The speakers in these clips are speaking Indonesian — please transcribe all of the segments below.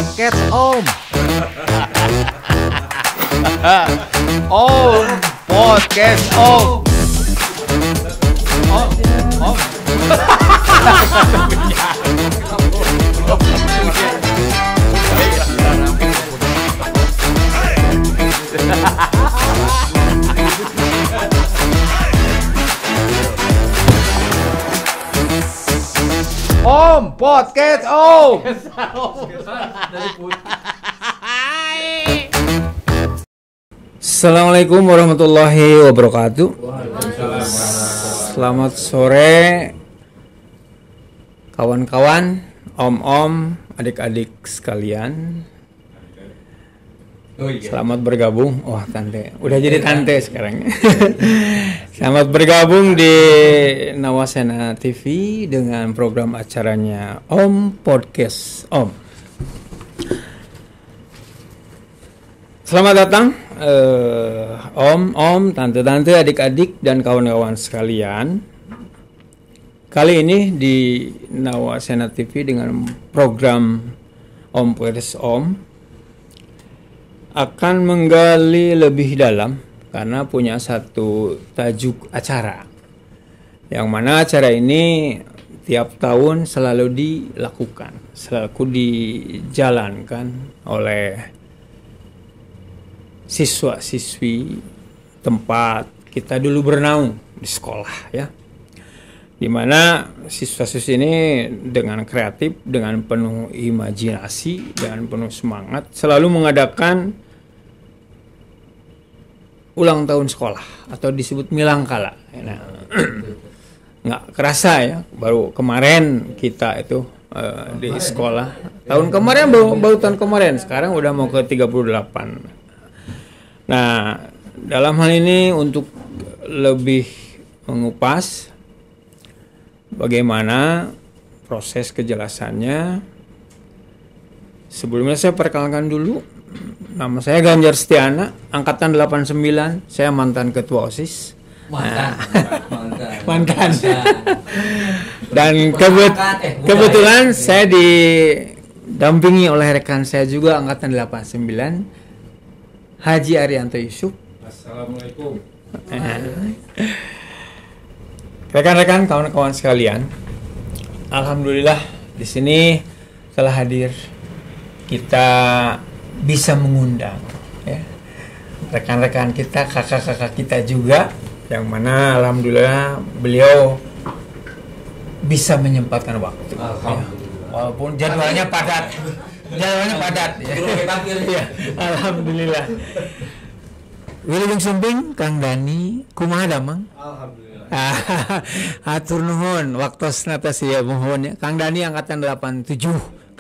Podcast Om. Om Podcast Om. Om. Om Podcast Om. Assalamualaikum warahmatullahi wabarakatuh. Selamat sore kawan-kawan, om-om, adik-adik sekalian. Selamat bergabung. Wah, tante. Udah jadi tante sekarang. Selamat bergabung di Nawasena TV dengan program acaranya Om Podcast Om. Selamat datang om, tante-tante, adik-adik dan kawan-kawan sekalian. Kali ini di Nawasena TV dengan program Om Podcast Om akan menggali lebih dalam karena punya satu tajuk acara, yang mana acara ini tiap tahun selalu dilakukan, selalu dijalankan oleh siswa-siswi tempat kita dulu bernaung di sekolah, ya, dimana siswa-siswi ini dengan kreatif, dengan penuh imajinasi, dengan penuh semangat selalu mengadakan ulang tahun sekolah atau disebut milangkala. Nah, nggak kerasa ya, baru kemarin kita itu di sekolah. Tahun kemarin baru tahun kemarin, sekarang udah mau ke 38. Nah, dalam hal ini untuk lebih mengupas bagaimana proses kejelasannya, sebelumnya saya perkenalkan dulu. Nama saya Ganjar Setiana, angkatan 89. Saya mantan ketua OSIS. Mantan. Dan kebetulan saya didampingi oleh rekan saya juga angkatan 89, Haji Arianto Yusuf. Assalamualaikum. Rekan-rekan, kawan-kawan sekalian, alhamdulillah di sini telah hadir, kita bisa mengundang ya rekan-rekan kita, kakak-kakak kita juga, yang mana alhamdulillah beliau bisa menyempatkan waktu ya. Walaupun jadwalnya padat ya. Alhamdulillah. Wilujeng Sumping, Kang Dani, kumaha damang? Alhamdulillah. Hatur nuhun, waktos nata sia mohon ya. Kang Dani angkatan 87,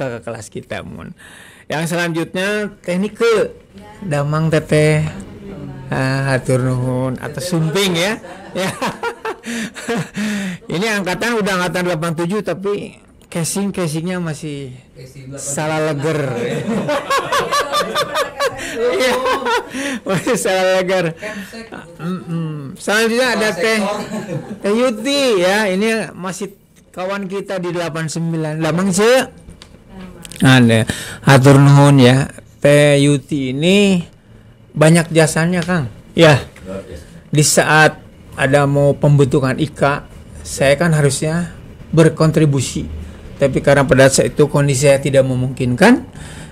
kakak kelas kita mohon. Yang selanjutnya teknik ke damang teteh. Hatur nuhun atas Sumping ya. Ya. Ini angkatan udah angkatan 87 tapi casingnya masih salah leger. Iya, masih salah leger. Selanjutnya ada Teh Yuti ya, ini masih kawan kita di 89. Lamang ce. Ada hatur nuhun ya. Teh Yuti ini banyak jasanya, Kang. Ya. Di saat ada mau pembentukan IKA, saya kan harusnya berkontribusi. Tapi karena pada saat itu kondisi saya tidak memungkinkan,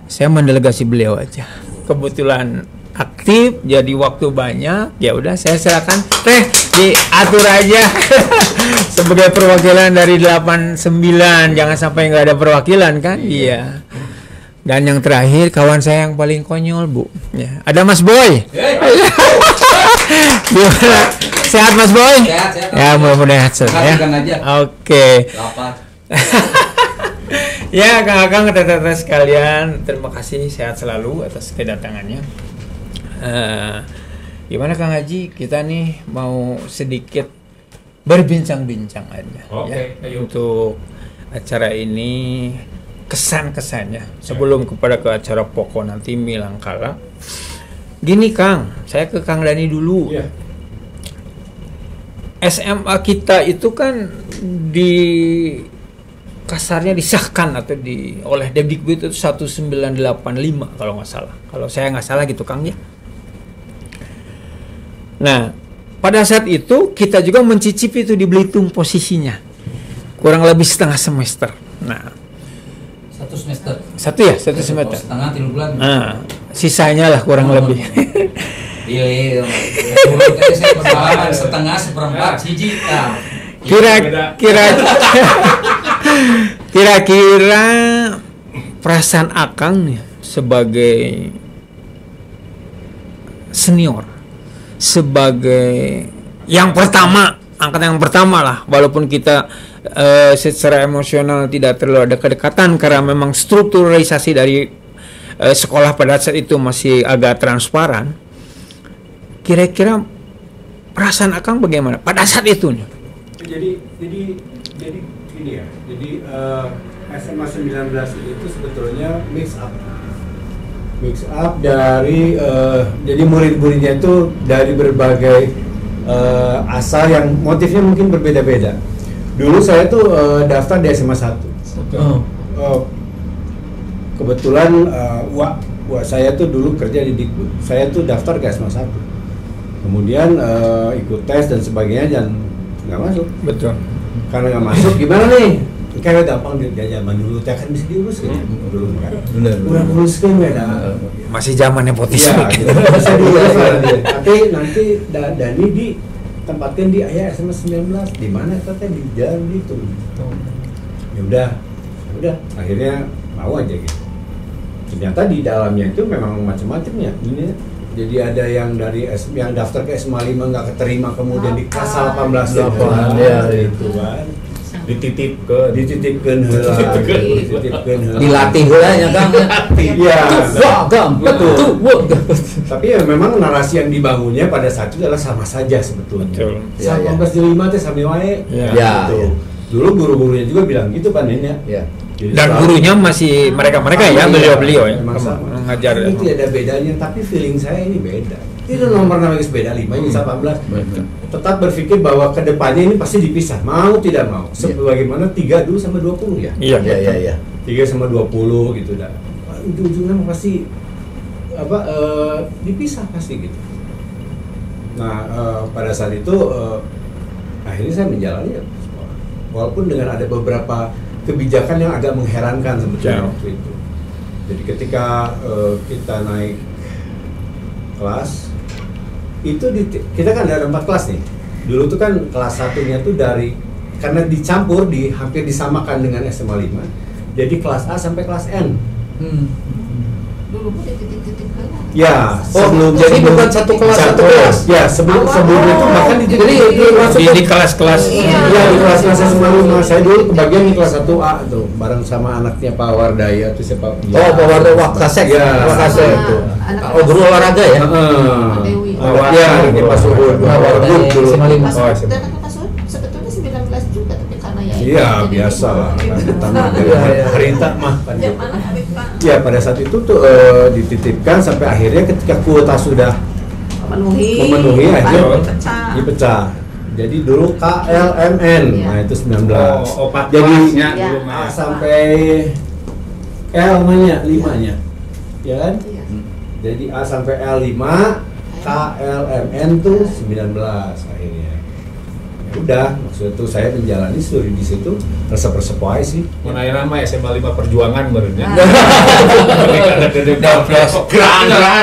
saya mendelegasi beliau aja. Kebetulan aktif, jadi waktu banyak, ya udah saya silakan Teh diatur aja sebagai perwakilan dari 89. Jangan sampai nggak ada perwakilan kan? Iya. Dan yang terakhir kawan saya yang paling konyol, Bu. Ya, ada Mas Boy. Gimana? Sehat Mas Boy? Sehat. Ya, mudah-mudahan sehat ya. Oke. Ya, Kang-kang, teteh-teteh sekalian, terima kasih, sehat selalu atas kedatangannya. Gimana Kang Haji, kita nih mau sedikit berbincang-bincang aja. Oke, ya, untuk acara ini, kesan-kesannya sebelum kepada ke acara pokok nanti milangkala. Gini Kang, saya ke Kang Dani dulu. Ya. SMA kita itu kan di kasarnya disahkan atau oleh Depdikbud itu 1985 kalau nggak salah. Kalau saya nggak salah gitu Kang ya. Nah, pada saat itu kita juga mencicipi itu di Belitung posisinya. Kurang lebih setengah semester. Nah, Satu semester. Satu semester. Setengah 3 bulan. Nah, sisanya lah kurang lebih. Iya. Dulu tadi saya pengalaman setengah seperempat hiji. Kira-kira perasaan Akang nih sebagai senior, sebagai yang pertama, angkatan yang pertama lah, walaupun kita secara emosional tidak terlalu ada kedekatan karena memang strukturalisasi dari sekolah pada saat itu masih agak transparan. Kira-kira perasaan Akang bagaimana pada saat itu nih? Jadi gini ya. Jadi SMA 19 itu sebetulnya mix up dari jadi murid-muridnya itu dari berbagai asal yang motifnya mungkin berbeda-beda. Dulu saya tuh daftar di SMA 1. Kebetulan saya tuh dulu kerja di Dikbud. Saya tuh daftar ke SMA 1. Kemudian ikut tes dan sebagainya dan nggak masuk. Betul. Karena nggak masuk, gimana nih? Kayak gampang dia zaman dulu, kan bisa diurus kan? Dulu kan. Udah urus kan beda. Masih zaman nepotisme. Iya, gitu. Bisa diurus lah dia. Tapi nanti Dani ditempatkan di ayah SMA 19. Di mana katanya di jalan itu. Ya udah. Akhirnya mau aja gitu. Ternyata di dalamnya itu memang macam-macamnya. Ini jadi ada yang dari yang daftar ke SMA 5 nggak keterima, kemudian di kelas 18 ya itu kan dititipkan heula Dilatih heula nya Kang. Iya, Betul. Tapi ya memang narasi yang dibangunnya pada saat itu adalah sama saja sebetulnya. Betul. 18 di 5 teh sami wae. Ya. Gitu. Dulu guru-gurunya juga bilang gitu kan ini ya. Dan gurunya masih mereka-mereka ya, beliau-beliau ya, mengajar. Itu ada bedanya, tapi feeling saya ini beda. Itu nomor namanya beda 5 ini 18. Tetap berpikir bahwa kedepannya ini pasti dipisah, mau tidak mau. Sebagaimana 3 dulu sama 20 ya. Iya. 3 sama 20 gitu dah. Ujung-ujungnya pasti dipisah pasti gitu. Nah, pada saat itu akhirnya saya menjalani sekolah. Walaupun dengan ada beberapa kebijakan yang agak mengherankan sebetulnya waktu itu. Jadi ketika kita naik kelas, itu kita kan ada 4 kelas nih. Dulu tuh kan kelas satunya tuh karena dicampur hampir disamakan dengan SMA 5. Jadi kelas A sampai kelas N. Dulu pun titik-titik kan. Ya, jadi bukan satu kelas. Ya, sebelumnya itu bahkan di kelas-kelas. Iya, di kelas-kelas SMA 5. Saya dulu kebagian di kelas 1A tuh, bareng sama anaknya Pak Wardaya tuh siapa? Pak Wardaya Wakasek. Ya, Wakasek itu. Guru olahraga ya? Dewi. Ya, di Pak Suhud. Sebetulnya 19 juga tapi karena ya. Iya, biasa lah. Harita mah kan. Ya, pada saat itu tuh dititipkan sampai akhirnya ketika kuota sudah memenuhi akhirnya dipecah. Jadi dulu KLMN, nah itu 19. Jadi A sampai L namanya 5-nya. Ya kan? Jadi A sampai L5, KLMN tuh 19 akhirnya. Udah, maksudnya tuh saya menjalani studi di situ resep-resep wae sih. Menairan mah SMA 5 perjuangan berarti.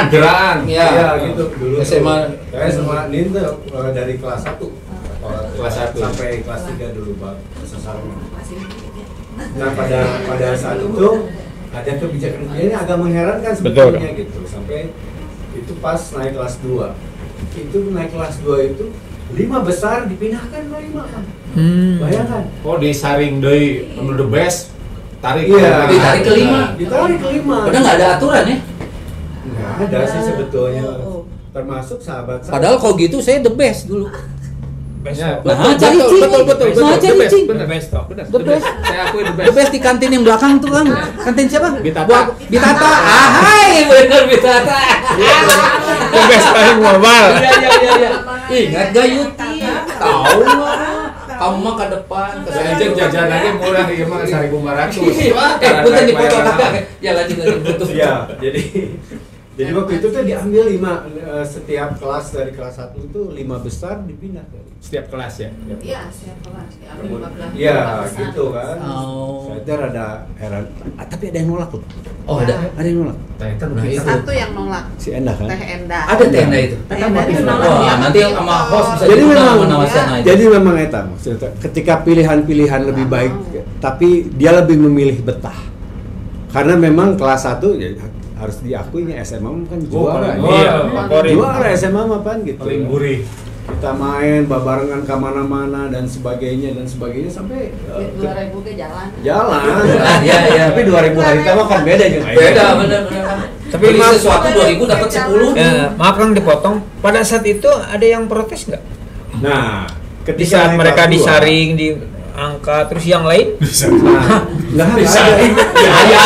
Geraan. Iya gitu dulu. SMA Saya sama Nin tuh dari kelas 1. Kelas 1 sampai kelas 3 dulu Pak sesarnya. Nah, pada saat itu ada kebijakan ini agak mengherankan sebetulnya gitu. Sampai itu pas naik kelas 2. Itu naik kelas 2 itu 5 besar dipindahkan ke 5 kan. Bayangkan. Oh, disaring deui anu the best. Tarik. Iya, ditarik ke 5. Ditarik ke 5. Padahal nggak ada aturan ya? Nggak ada sih sebetulnya. Termasuk sahabat saya. Padahal kalau gitu saya the best dulu. Ya, Nah, cari betul. Nah, cari cing. Bener best toh. Bener. The best. Saya akui the The best. best di kantin yang belakang tuh kan. Kantin siapa? Bitata. Bitata. Hai, bener Bitata. Best paling mobile. Iya. Ingat gak Yuti? Tahu lah. Kamu mah ke depan. Saya aja jajanannya murah ya mah 1.500. Punten dipoto kakak. Ya lanjut betul. Iya, jadi waktu itu tuh diambil 5 setiap kelas dari kelas 1 itu 5 besar dipindah dari Setiap kelas ya. Iya, siap kelas. Diambil 15. Iya, gitu kan. Oh. Saya tuh rada heran. Tapi ada yang nolak loh. Oh, ada. Ada yang nolak. Ternyata Nah, itu. Satu yang nolak. Si Endah kan. Teh Enda. Ada tenda itu. Teh Enda dia nolak. Wah, Dia nanti ambil sama ke- host bisa Jadi diundang memang- sama Nawasiana itu. Jadi memang eta maksudnya ketika pilihan-pilihan lebih baik tapi dia lebih memilih betah. Karena memang kelas 1 ya harus diakuinya SMA kan juara. iya, favorit. Juara SMA mah kan gitu. Paling gurih. Kita main barengan kemana-mana dan sebagainya sampai 2000 ke jalan. jalan. Iya. Tapi 2000 hari mah kan beda juga. Beda, benar. Tapi Beli maaf- sesuatu 2000 dapat 10. Maaf Kang dipotong. Pada saat itu ada yang protes nggak? Nah, Di saat naik mereka kelas dua, disaring, diangkat, terus yang lain? nah, nggak ada.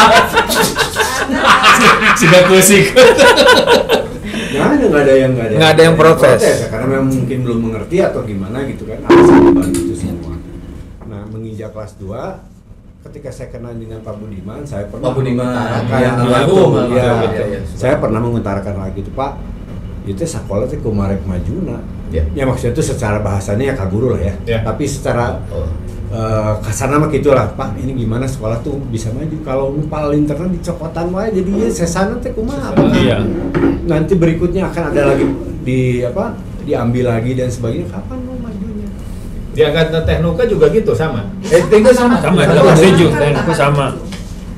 Sudah kusik. Nggak ada yang protes. ya, karena memang mungkin belum mengerti atau gimana gitu kan, alasan dibalik itu semua. Nah, menginjak kelas 2 ketika saya kenal dengan Pak Budiman, saya pernah Pak Budiman, mengutarakan yang hal lagu, itu. Ya, iya. saya pernah mengutarakan lagi itu, Pak. Itu sekolah itu kumarek majuna. Ya. Ya maksudnya itu secara bahasanya ya kaguru lah ya. Ya. Tapi secara Oh. kasar nama gitulah, Pak. Ini gimana sekolah tuh bisa maju? Kalau numpal internet di cokotan wae jadi ieu sesana teh kumaha? Iya. Nanti berikutnya akan ada lagi diambil lagi dan sebagainya. Kapan mau majunya? Di angkatan teknika juga gitu sama. Itu sama. Sama, setuju. Aku sama.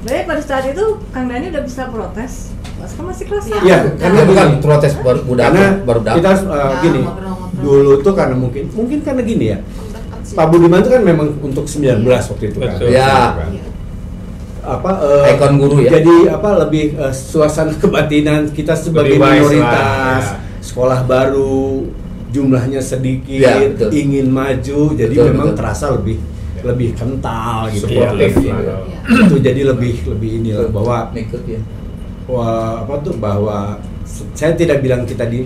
Jadi pada saat itu Kang Dani udah bisa protes. Pas kan masih kelas 1. Iya, karena Bukan begini. protes baru Karena dapat. kita gini. ngobrol-ngobrol. Dulu tuh karena mungkin karena gini ya. Pak Budiman itu kan memang untuk 19 waktu itu kan. Betul. Ya. Ikon guru ya. Jadi lebih suasana kebatinan kita sebagai Lebih wise minoritas, lah, ya. sekolah baru, jumlahnya sedikit, Ya, betul. ingin maju, jadi Betul, memang betul. terasa lebih kental gitu. Sportif Ya. lah. Itu jadi lebih inilah bahwa Ikut ya. bahwa saya tidak bilang kita di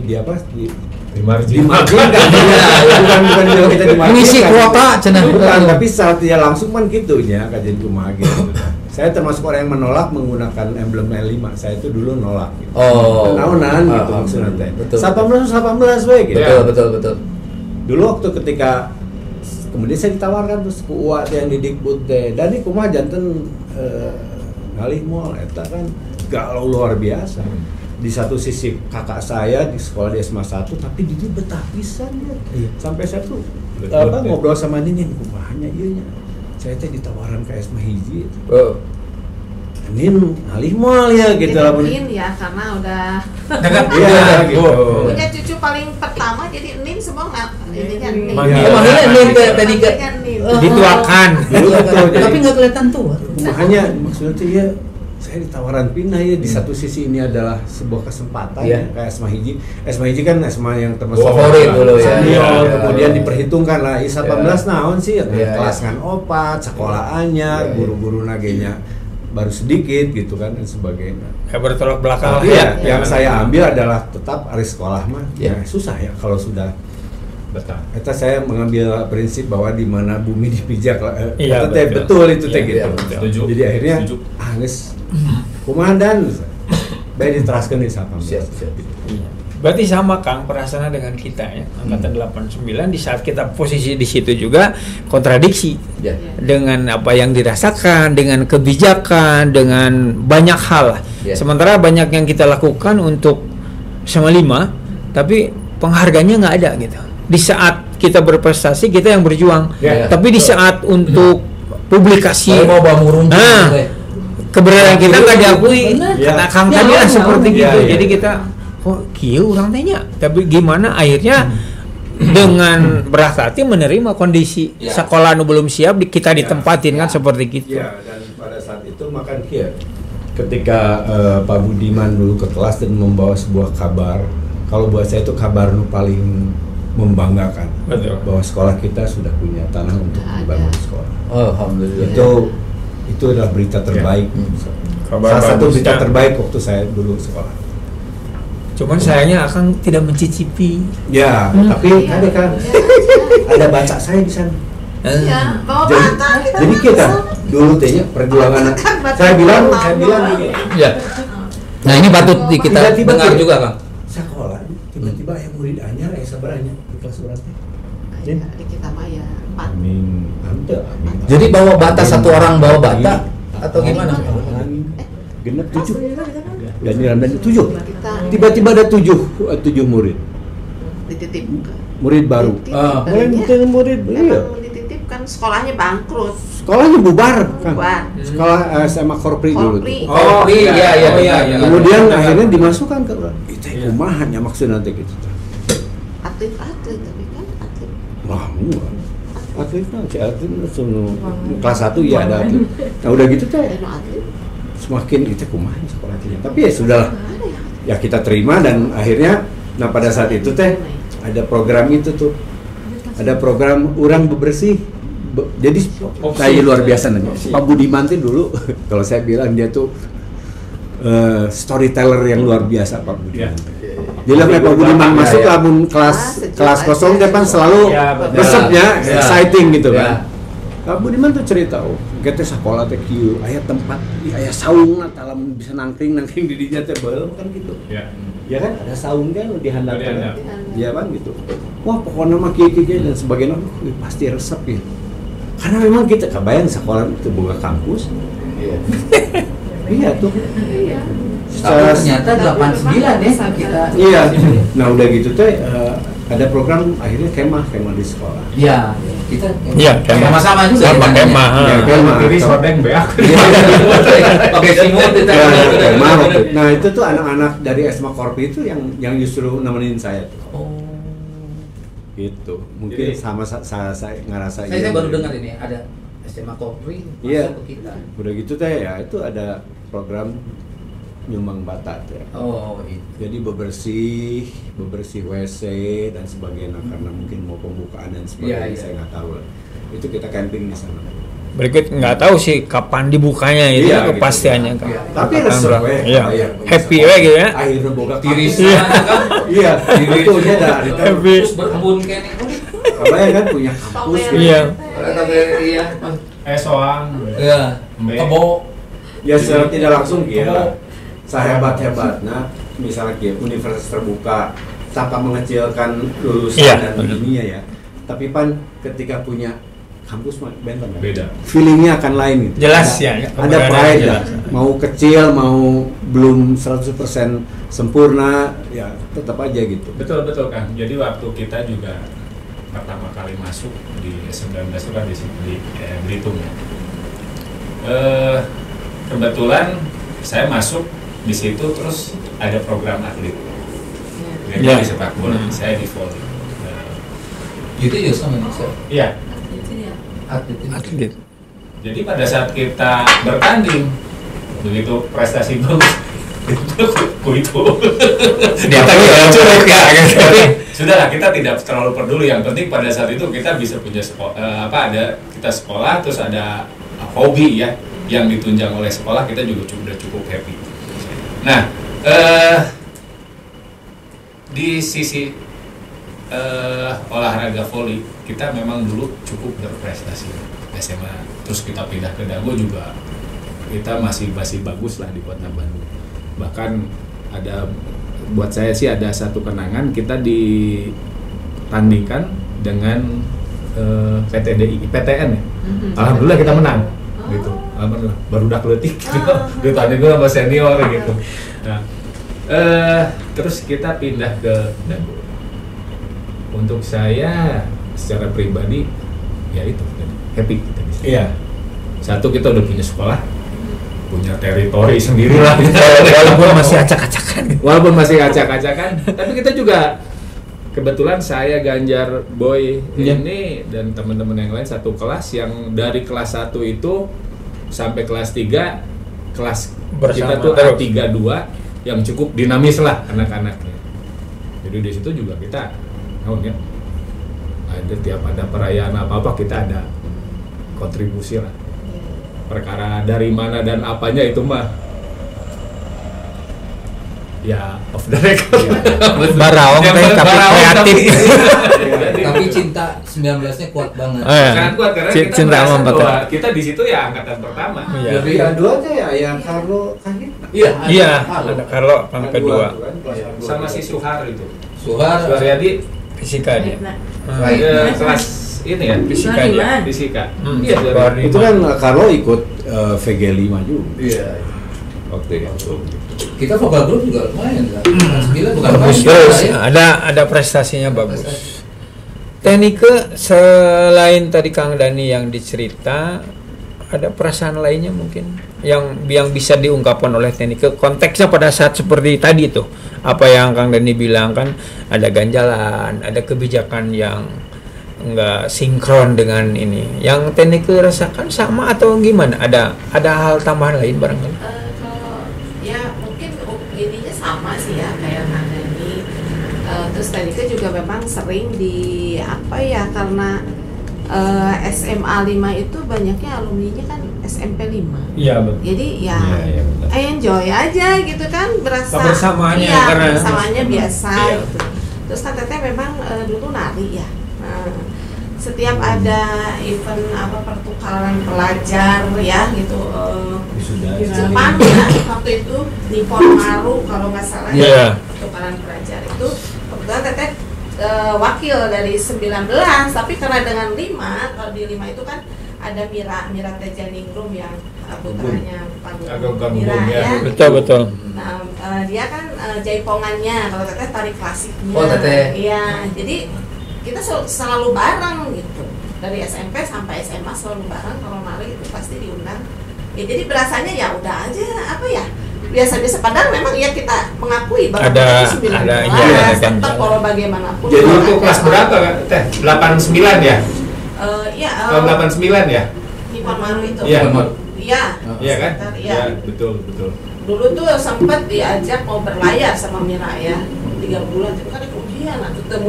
Dimarginalkan. bukan bilang kita dimarginkan. Mengisi kuota cenah. Bukan, tapi secara tidak langsung kan gitu ya kajian kumaha gitu. Saya termasuk orang yang menolak menggunakan emblem L5. Saya itu dulu nolak gitu. Oh. Naonan gitu maksudnya teh. Betul. 18 we gitu. Betul. Dulu waktu ketika kemudian saya ditawarkan terus ku UA yang di Dikbud teh. Dan ini kumaha janten ngalih moal eta kan galau luar biasa. Di satu sisi kakak saya di sekolah di SMA 1 tapi di betah pisan dia. Sampai saya tuh Betul, ngobrol sama Nin kumahanya ieu nya. Saya teh ditawaran ke SMA hiji. Oh. Nin ngalih moal ya gitu lah. Nin ya karena udah Iya gitu. punya cucu paling pertama jadi Nin semua nggak ini kan Nin. Manggil. Manggilnya Nin tadi ke. Kan Nin. Dituakan. Dulu betul, jadi- Tapi nggak kelihatan tua. Makanya maksudnya tuh ya saya ditawaran pindah ya di satu sisi ini adalah sebuah kesempatan Iya. ya, kayak SMA hiji kan SMA yang termasuk Favorit dulu ya. senior, Iya. kemudian diperhitungkan lah ISA 18 naon sih ya, Iya, kelas iya. ngan opat sekolah anyar Iya, iya. guru-guru nagenya baru sedikit gitu kan dan sebagainya. Ya bertolak belakang Tapi lah ya, yang saya ambil adalah tetap hari sekolah mah Iya. ya susah ya kalau sudah. Betul. Eta saya mengambil prinsip bahwa di mana bumi dipijak Iya, eta teh betul. betul itu teh Iya, gitu. iya, betul. Setuju. Jadi akhirnya Setuju. geus komandan bae diteraskeun di Sapam. Siap. Iya. Berarti sama Kang perasaannya dengan kita ya, angkatan 89 di saat kita posisi di situ juga kontradiksi Ya. dengan apa yang dirasakan, dengan kebijakan, dengan banyak hal lah. Ya. Sementara banyak yang kita lakukan untuk sama 5, tapi penghargaannya nggak ada gitu. Di saat kita berprestasi kita yang berjuang, Ya. tapi di saat untuk publikasi, Kalau mau bangun rumput Nah. gitu ya. keberadaan kita nggak diakui. Benar. Kata Ya. Kang Ya, tadi lah ya, seperti ya, gitu. ya. Jadi kita kok kieu orang tanya. Tapi gimana akhirnya dengan berat hati menerima kondisi Ya. sekolah nu belum siap kita Ya. ditempatin kan seperti gitu. Iya, dan pada saat itu makan kia ketika Pak Budiman dulu ke kelas dan membawa sebuah kabar. Kalau buat saya itu kabar nu paling membanggakan. Betul. Bahwa sekolah kita sudah punya tanah untuk dibangun sekolah. Alhamdulillah. Itu adalah berita terbaik. Kabar Salah satu bagusnya. berita terbaik waktu saya dulu sekolah. Cuman sayangnya Akang tidak mencicipi. Ya, tapi ada kan ada baca saya di sana. Ya, bawa Jadi, bata kita. jadi kita dulu tehnya perjuangan. Saya bilang gini. Ya. Nah ini patut kita Tiba-tiba dengar kita- juga Kang. Sekolah tiba-tiba yang murid anyar seberanya di kelas berapa? Di kita mah ya 4. Amin. Jadi bawa bata satu orang bawa bata atau gimana? Genap 7. Alhamdulillah kita kan Dan Ramdan 7. Kita Tiba-tiba ada 7 murid. dititipkan. Murid baru. Murid iya. Memang dititipkan sekolahnya bangkrut. Sekolahnya bubar kan. Bubar. Sekolah SMA Korpri dulu tuh. Korpri. Oh iya. Kemudian akhirnya dimasukkan ke itu kumahannya maksudnya nanti gitu. Atlet tapi kan atlet. Wah, atlet kelas 1 ya ada atlet. Nah udah gitu teh Eno atlet. semakin itu kumahan sekolahnya. Tapi ya sudahlah. Ya kita terima dan akhirnya pada saat itu teh ada program itu tuh. Ada program orang bebersih. Jadi saya luar biasa nih. Pak Budiman tuh dulu kalau saya bilang dia tuh storyteller yang luar biasa Pak Budiman. Jadi Pak Budiman masuk lamun kelas kosong dia kan selalu resepnya exciting gitu kan. Pak Budiman tuh cerita, kita sekolah teh kieu, aya tempat, aya saung lamun bisa nangkring di dinya teh bae kan gitu. Ya kan ada saung kan di handapna. Iya kan gitu. Wah, pokoknya mah kieu dan sebagainya pasti resep ya. Karena memang kita kebayang sekolah itu buka kampus. Iya tuh. Tapi ternyata 89 ya kita. Iya. Nah udah gitu teh ada program akhirnya kemah di sekolah. Iya, kita sama-sama juga. Sama kemah. Ya, kemah. Jadi sodeng beak. pakai simut itu. Ya, kemah waktu. Nah itu tuh anak-anak dari SMA Korpi itu yang justru nemenin saya tuh. Oh. Gitu. Mungkin Jadi, sama saya ngerasa. Saya baru dengar ini ada SMA Kopri Iya. masuk ke kita. Udah gitu teh ya itu ada program nyumbang bata teh. Oh, itu. Jadi bebersih WC dan sebagainya karena mungkin mau pembukaan dan sebagainya Iya. saya nggak tahu lah. Itu kita camping di sana. Berikut nggak tahu sih kapan dibukanya itu Iya, gitu. kepastiannya kan. Tapi resep we. Iya. Bayar. Happy we gitu ya. Akhirnya boga Tiris kampus. kan. Iya, itu dia dah. Happy. Terus berkebun kayak Kayak kan punya kampus. Iya. Iya. Soang. Iya. Kebo. Ya secara tidak langsung kira sehebat-hebatnya misalnya kayak universitas terbuka tanpa mengecilkan lulusan Iya, dan benar. ininya ya. Tapi pan ketika punya kampus mah benteng kan? Beda. Feelingnya akan lain gitu. Jelas ada, ya, Ada keberadaannya pride jelas. lah. Mau kecil, mau belum 100% sempurna, ya tetap aja gitu. Betul Kang. Jadi waktu kita juga pertama kali masuk di 19 itu kan di Belitung ya. Kebetulan saya masuk di situ terus ada program atlet. Jadi Ya. di sepak bola, saya di volley. Itu ya sama nih. Iya. Atlet. Jadi pada saat kita bertanding begitu prestasi bagus itu Dia tahu ya curug ya gitu. sudahlah kita tidak terlalu peduli, yang penting pada saat itu kita bisa punya ada kita sekolah terus ada hobi ya yang ditunjang oleh sekolah, kita juga sudah cukup happy. Nah di sisi olahraga volley kita memang dulu cukup berprestasi SMA, terus kita pindah ke Dago juga kita masih bagus lah di Kota Bandung. Bahkan ada buat saya sih ada satu kenangan kita ditandingkan dengan PTN ya. Alhamdulillah kita menang gitu. Alhamdulillah baru dak leutik gitu. Ditandingkan sama senior gitu. Nah, terus kita pindah ke Dago. Untuk saya secara pribadi ya itu happy kita di sini. Iya. Satu kita udah punya sekolah, punya teritori sendiri lah. Walaupun masih acak-acakan. Walaupun masih acak-acakan, tapi kita juga kebetulan saya Ganjar Boy ini dan teman-teman yang lain satu kelas yang dari kelas 1 itu sampai kelas 3 kelas Bersama kita tuh terus. A32 yang cukup dinamis lah anak-anaknya. Jadi di situ juga kita ya, ada tiap ada perayaan apa-apa kita ada kontribusi lah. Perkara dari mana dan apanya itu mah ya off the record. Baraong Yang teh tapi baraong kreatif. Tapi cinta Iya, 19-nya kuat banget. Sangat kuat karena kita Cinta merasa sama bahwa kita di situ ya angkatan pertama. Iya. Jadi duanya ya yang Carlo kan Iya. Iya, ada Carlo yang kedua. Sama si Suhar itu. Suhar. Suharyadi Fisika dia. kelas ini ya, Fisika dia. fisika. Iya, Itu kan Carlo ikut VG5 juga. Iya. Waktu itu. Kita vokal grup juga lumayan kan. 9 bukan Bagus main, terus, ya. ada prestasinya bagus. Teknike selain tadi Kang Dani yang dicerita, ada perasaan lainnya mungkin yang bisa diungkapkan oleh Teknike konteksnya pada saat seperti tadi tuh. Apa yang Kang Dani bilang kan ada ganjalan, ada kebijakan yang enggak sinkron dengan ini. Yang Teknike rasakan sama atau gimana? Ada hal tambahan lain barangkali? Kalau ya mungkin ininya sama sih ya kayak Kang Dani. Terus Teknike juga memang sering di apa ya karena SMA 5 itu banyaknya alumninya kan SMP 5. Iya betul. Jadi ya Iya, benar. enjoy aja gitu kan, berasa Kebersamaannya iya, karena- kebersamaannya biasa Iya. gitu. Terus kan Teteh memang dulu nari ya. Nah, setiap ada event apa pertukaran pelajar ya gitu Sudah. Jepang ya waktu itu di Pormaru kalau nggak salah Iya. pertukaran pelajar itu kebetulan Teteh wakil dari 19 tapi karena dengan 5 kalau di 5 itu kan ada Mira Tejaningrum yang putranya Pak Agak Guru Mira gabung, ya. ya. Betul. Nah, dia kan jaipongannya, kalau Teteh tarik klasiknya. Oh, Teteh. Iya, jadi kita selalu bareng gitu. Dari SMP sampai SMA selalu bareng, kalau nari itu pasti diundang. Ya jadi berasanya ya udah aja apa ya? Biasa-biasa padahal memang ya kita mengakui bahwa Ada- itu 19, ada, iya, ada tetap ganjalan. kalau bagaimanapun. Jadi kalau itu ada- kelas berapa Teh? 89 ya? Iya, Tahun 89 ya? di Pormaru itu. Iya. Iya. Iya kan? sekitar, Iya, Iya. betul. Dulu tuh sempat diajak mau berlayar sama Mira ya 3 bulan tapi kan ada ujian atau ketemu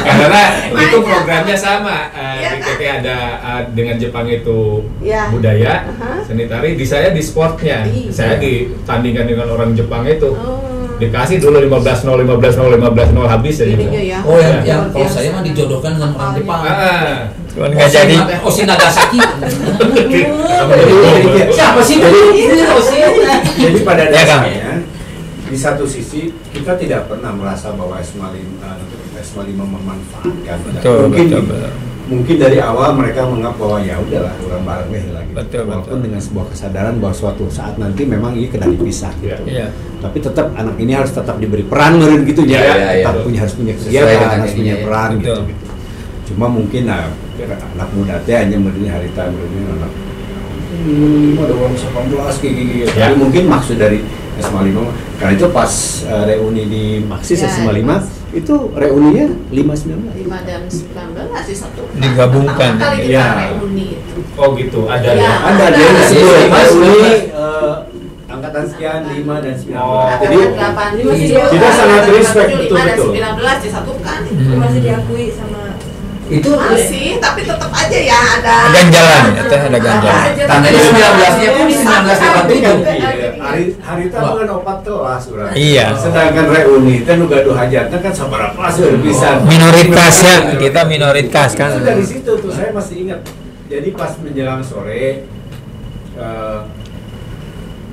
Karena itu Banyak. programnya sama. Iya Di kan? PT ada dengan Jepang itu Iya. budaya, Aha. seni tari. Di saya di sportnya. Iya. Saya ditandingkan dengan orang Jepang itu. Oh. Dikasih dulu 15-0, 15-0, 15-0 habis aja. Ininya ya. Oh yang Ya. kalau saya mah dijodohkan dengan orang Jepang. Ah. Cuman nggak jadi. Osin Nagasaki. Jadi- Siapa sih ini Osin? Jadi pada Ya, Kang. dasarnya di satu sisi kita tidak pernah merasa bahwa SMA 5 memanfaatkan. Betul. Mungkin dari awal mereka menganggap bahwa ya udahlah orang bareng deh lagi. Betul, Walaupun betul. dengan sebuah kesadaran bahwa suatu saat nanti memang ini kena dipisah gitu. Iya. Tapi tetap anak ini harus tetap diberi peran meureun gitu ya. Iya, Tetap iya. harus punya Sesuai kegiatan, dengan harus punya ininya, peran betul. gitu. Cuma mungkin anak muda teh hanya meureun harita meureun anak ada uang 18 gigi. Ya. Tapi mungkin maksud dari SMA 5 karena itu pas reuni di Maxis Ya, SMA 5 itu reuninya 5/19. 5 dan 19 di satu. Digabungkan. Pertama kali kita Iya. reuni itu. Oh gitu, ada Ya. ya. Ada Ada. dia sebelum Iya, reuni iya. angkatan sekian 5 dan 19. Oh. Jadi Angkatan 8 kita sangat respect, 5 betul, dan betul. 19 disatukan. Masih diakui sama Itu Masih, tapi tetap aja ya ada Ganjalan, ya, Teh, ada ganjalan. Tandanya 19-nya pun di 1987. Hari itu kan opat kelas urang. Iya. Sedangkan reuni teh nu gaduh hajatna kan sabaraha kelas pisan. Minoritas ya, kita minoritas kan. Itu dari situ tuh saya masih ingat. Jadi pas menjelang sore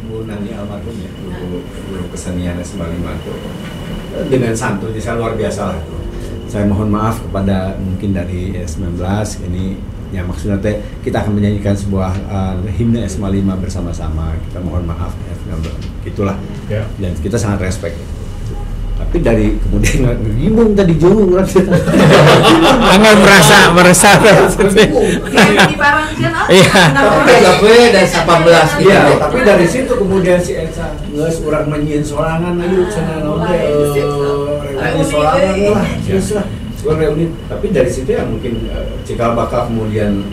Bu Nani almarhum ya, guru kesenian SMA 5 tuh dengan santun saya luar biasa lah tuh. Saya mohon maaf kepada mungkin dari S19 ini ya maksudnya teh kita akan menyanyikan sebuah himne SMA 5 bersama-sama. Kita mohon maaf ya, gitulah. Ya. Dan kita sangat respect. Tapi dari kemudian bingung tadi jauh orang Jangan merasa yang dibarengkeun Iya. PKP dan 18 gitu. iya, tapi dari situ kemudian si Elsa geus urang menyin sorangan ayo cenah naon teh reuni sorangan lah geus lah. Gua reuni, tapi dari situ ya mungkin cikal bakal kemudian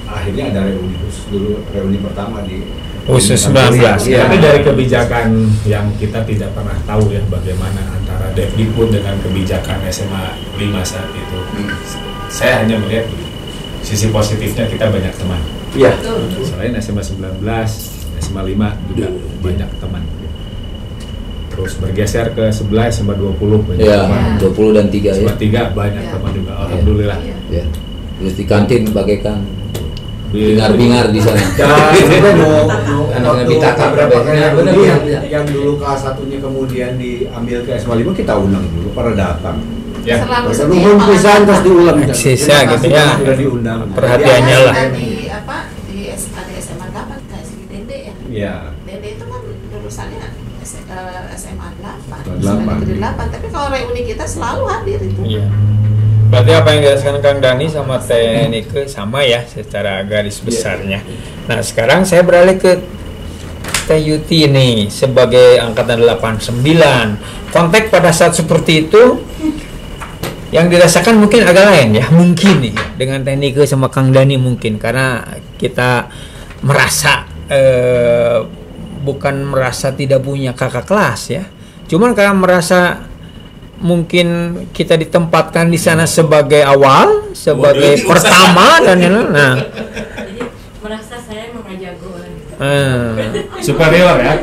akhirnya ada reuni khusus dulu reuni pertama di Khusus 19, Iya. Tapi dari kebijakan yang kita tidak pernah tahu ya bagaimana antara Devdikbud dengan kebijakan SMA 5 saat itu. Saya hanya melihat sisi positifnya kita banyak teman. Iya. Selain SMA 19, SMA 5 juga banyak teman. Terus bergeser ke sebelah SMA 20 banyak Ya, teman. 20 dan 3 ya. SMA 3 banyak Ya. teman juga. Alhamdulillah. Ya. Terus di kantin bagaikan bingar-bingar di sana. Dan kita mau Anak-anak ditata beberapa kali benar, yang dulu kelas satunya kemudian diambil ke S5 kita undang dulu pada datang. Ya. Selalu Terus setiap nuhun pisan malam. terus diulang. Sisa Terima gitu kasih ya. sudah diundang. Perhatiannya lah. Di apa di SMA 8 kayak si Dede ya. Iya. Dede itu kan lulusannya SMA 8, 8. tapi kalau reuni kita selalu hadir itu. Iya. Berarti apa yang dijelaskan Kang Dani sama Teh Nike sama ya secara garis besarnya. Nah sekarang saya beralih ke Teh Yuti nih sebagai angkatan 89. Konteks pada saat seperti itu yang dirasakan mungkin agak lain ya, mungkin nih dengan Teh Nike sama Kang Dani mungkin karena kita merasa bukan merasa tidak punya kakak kelas ya. Cuman karena merasa mungkin kita ditempatkan di sana sebagai awal, sebagai pertama dan nah. Jadi merasa saya memang jago lah. Superior ya.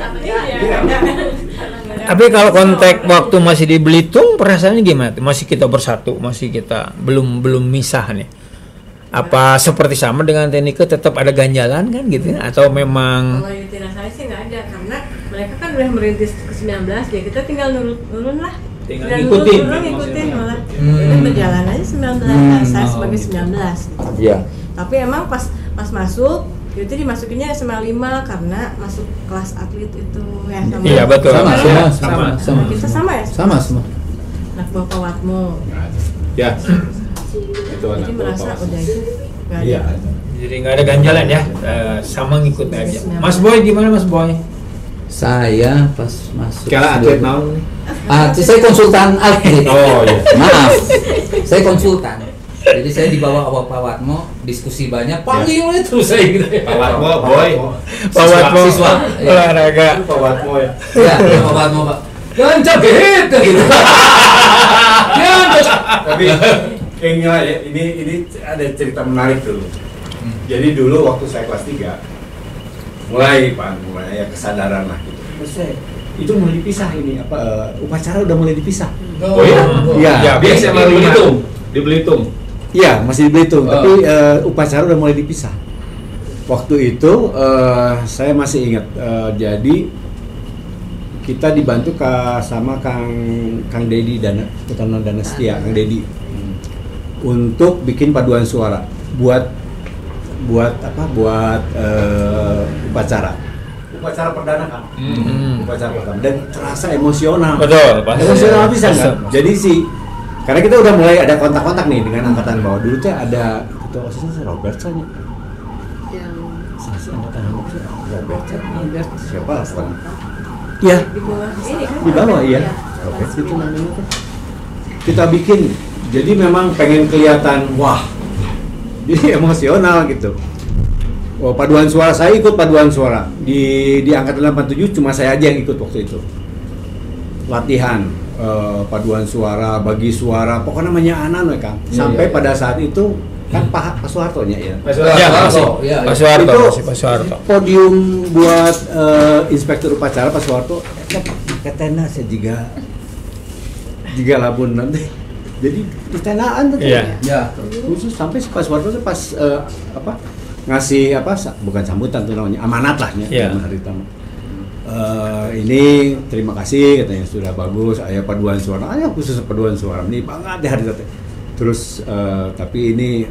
Tapi kalau konteks waktu masih di Belitung perasaannya gimana? Masih kita bersatu, masih kita belum misah nih. Apa seperti sama dengan teknik tetap ada ganjalan kan gitu ya? Atau memang Kalau Yuti rasanya sih nggak ada karena mereka kan udah merintis ke 19 ya kita tinggal nurun lah. Tinggal Dan ngikutin. ngikutin malah. Jadi berjalan aja 19 saya sebagai 19 gitu. Iya. Tapi emang pas masuk Yuti dimasukinnya SMA 5 karena masuk kelas atlet itu ya sama. Iya betul. Sama. Kita sama ya? Sama semua. Anak buah Pak Watmo. Ya. Itu anak Jadi buah merasa Pak. udah itu nggak ada. Iya. Jadi nggak ada ganjalan ya, sama ngikut aja. Mas Boy gimana Mas Boy? Saya pas masuk. Kala atlet naon? Saya konsultan atlet. Oh iya. Maaf, saya konsultan. Jadi saya dibawa Pak Watmo, diskusi banyak, panggil terus saya gitu. Pak Watmo, Boy. Pak Watmo Siswa. olahraga. Pak Watmo ya. Ya, Pak Watmo, Pak. Gancak gitu. Tapi kayaknya ya, ini ada cerita menarik dulu. Jadi dulu waktu saya kelas 3 mulai ya kesadaran lah gitu. Terus itu mulai dipisah ini upacara udah mulai dipisah. Oh iya. Iya. Ya, biasa di Belitung. Di Belitung. Iya, masih di Belitung, tapi upacara udah mulai dipisah. Waktu itu saya masih ingat, jadi kita dibantu sama Kang Dedi Putana Danastia, Kang Dedi untuk bikin paduan suara buat upacara perdana kan. Upacara perdana dan terasa emosional. Betul, pasti. Emosional bisa nggak? Jadi karena kita udah mulai ada kontak-kontak nih dengan angkatan bawah. Dulu tuh ada ketua OSIS Robert soalnya. Yang angkatan Robert siapa lah? Iya. Di bawah ini kan. Di bawah iya. Robert itu namanya tuh. Kita bikin. Jadi memang pengen kelihatan wah. Jadi emosional gitu. Oh, paduan suara saya ikut paduan suara. Di angkatan 87 cuma saya aja yang ikut waktu itu. Latihan paduan suara, bagi suara, pokoknya namanya anak Kang. Sampai pada saat itu kan Pak Soeharto-nya ya. Pak Ya, Soeharto. Pak Soeharto, Itu masih Pak Soeharto. podium buat inspektur upacara Pak Soeharto katanya saya juga labun nanti. Jadi istenaan tuh. Iya. Ya. Khusus sampai Pak Soeharto tuh pas ngasih bukan sambutan tuh namanya amanat lah ya. Iya. Hari pertama. Ini terima kasih katanya sudah bagus, ayah paduan suara, khusus paduan suara ini banget di hari itu. Terus tapi ini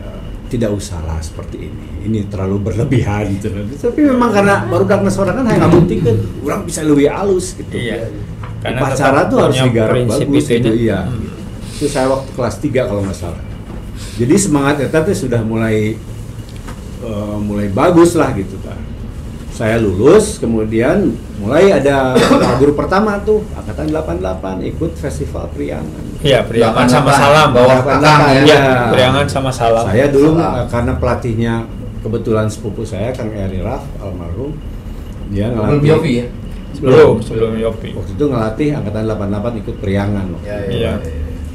tidak usahlah seperti ini terlalu berlebihan gitu. Tapi memang karena baru darkness suara kan hanya ngabuktikan orang bisa lebih halus gitu. Iya. Karena Upacara tetap tuh harus punya digarap prinsip bagus itunya. itu iya. Itu saya waktu kelas 3 kalau nggak salah. Jadi semangat eta tuh sudah mulai bagus lah gitu kan. Saya lulus, kemudian mulai ada guru pertama tuh angkatan 88 ikut festival Priangan. Iya, Priangan sama Salam. Bawah Kakang Iya, ya. Priangan sama Salam. Saya dulu Salam. karena pelatihnya kebetulan sepupu saya Kang Eri Raf almarhum, dia Belum ngelatih. Yofi ya. Sebelum Yopi. Waktu itu ngelatih angkatan 88 ikut Priangan loh. Iya.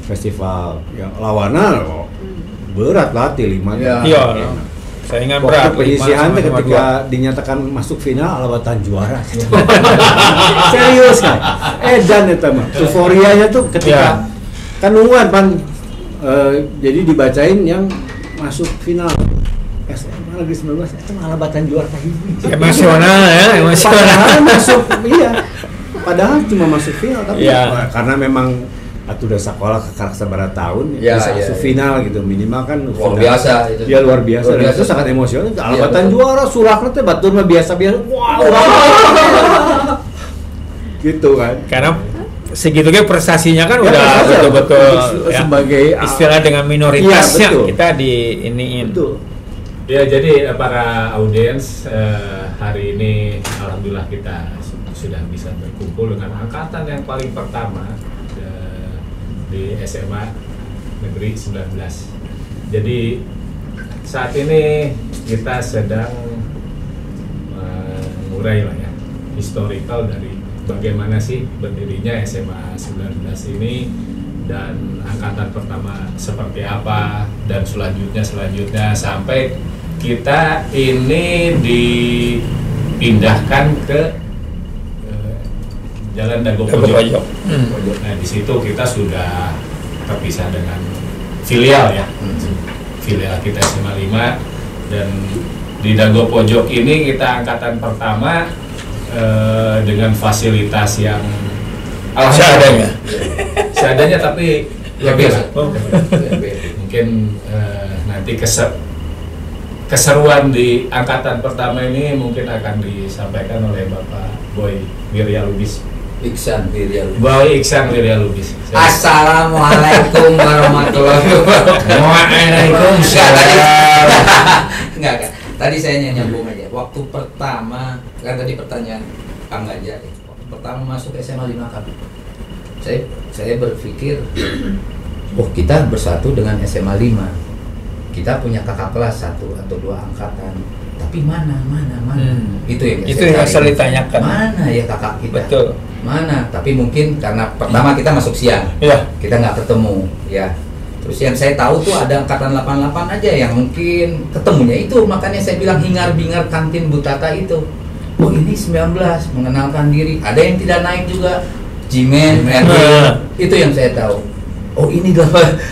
Festival yang lawanan berat latih 5 Iya. Saingan berat. Waktu penyisihan teh ketika dinyatakan masuk final alawatan juara. Serius kan? Dan itu mah euforianya tuh ketika kan nungguan pan jadi dibacain yang masuk final SMA lagi 19 itu malah bacaan juara hiji. Emosional ya, emosional. Padahal masuk iya. Padahal cuma masuk final tapi Iya. karena memang udah sekolah ke karakter barat tahun Iya, bisa iya, masuk iya. final gitu minimal kan Luar final. biasa itu. Ya luar biasa. Luar Dan biasa. itu sangat emosional. Iya, Alabatan betul. juara surakna teh batur mah biasa-biasa. Wah. Gitu kan. Karena segitunya prestasinya kan Ya, udah prestasi. betul-betul ya, Sebagai istilah dengan minoritasnya Iya, betul. kita di iniin. Betul. Ya, jadi para audiens hari ini alhamdulillah kita sudah bisa berkumpul dengan angkatan yang paling pertama di SMA Negeri 19. Jadi saat ini kita sedang mengurai lah ya historical dari bagaimana sih berdirinya SMA 19 ini dan angkatan pertama seperti apa dan selanjutnya sampai kita ini dipindahkan ke Jalan Dago Pojok. Nah, di situ kita sudah terpisah dengan filial ya. Filial kita SMA 5 dan di Dago Pojok ini kita angkatan pertama dengan fasilitas yang Seadanya. seadanya tapi Luar biasa. mungkin nanti keseruan di angkatan pertama ini mungkin akan disampaikan oleh Bapak Boy Wirya Lubis. Iksan Wirya Lubis. Boy Iksan Wirya Lubis. Assalamualaikum warahmatullahi wabarakatuh. Waalaikumsalam. Enggak. Tadi saya nyambung aja. Waktu pertama, kan tadi pertanyaan Kang Ganjar. Waktu pertama masuk SMA 5 kan. Saya berpikir, oh kita bersatu dengan SMA 5. Kita punya kakak kelas 1 atau 2 angkatan. Tapi mana? Itu yang Saya ditanyakan. Mana ya kakak kita? Betul. Mana? Tapi mungkin karena pertama kita masuk siang. Iya. Kita nggak ketemu, ya. Terus yang saya tahu tuh ada angkatan 88 aja yang mungkin ketemunya itu, makanya saya bilang hingar-bingar kantin Butata itu. Oh ini 19 mengenalkan diri. Ada yang tidak naik juga. Jimen, Erwin, itu yang saya tahu. Oh ini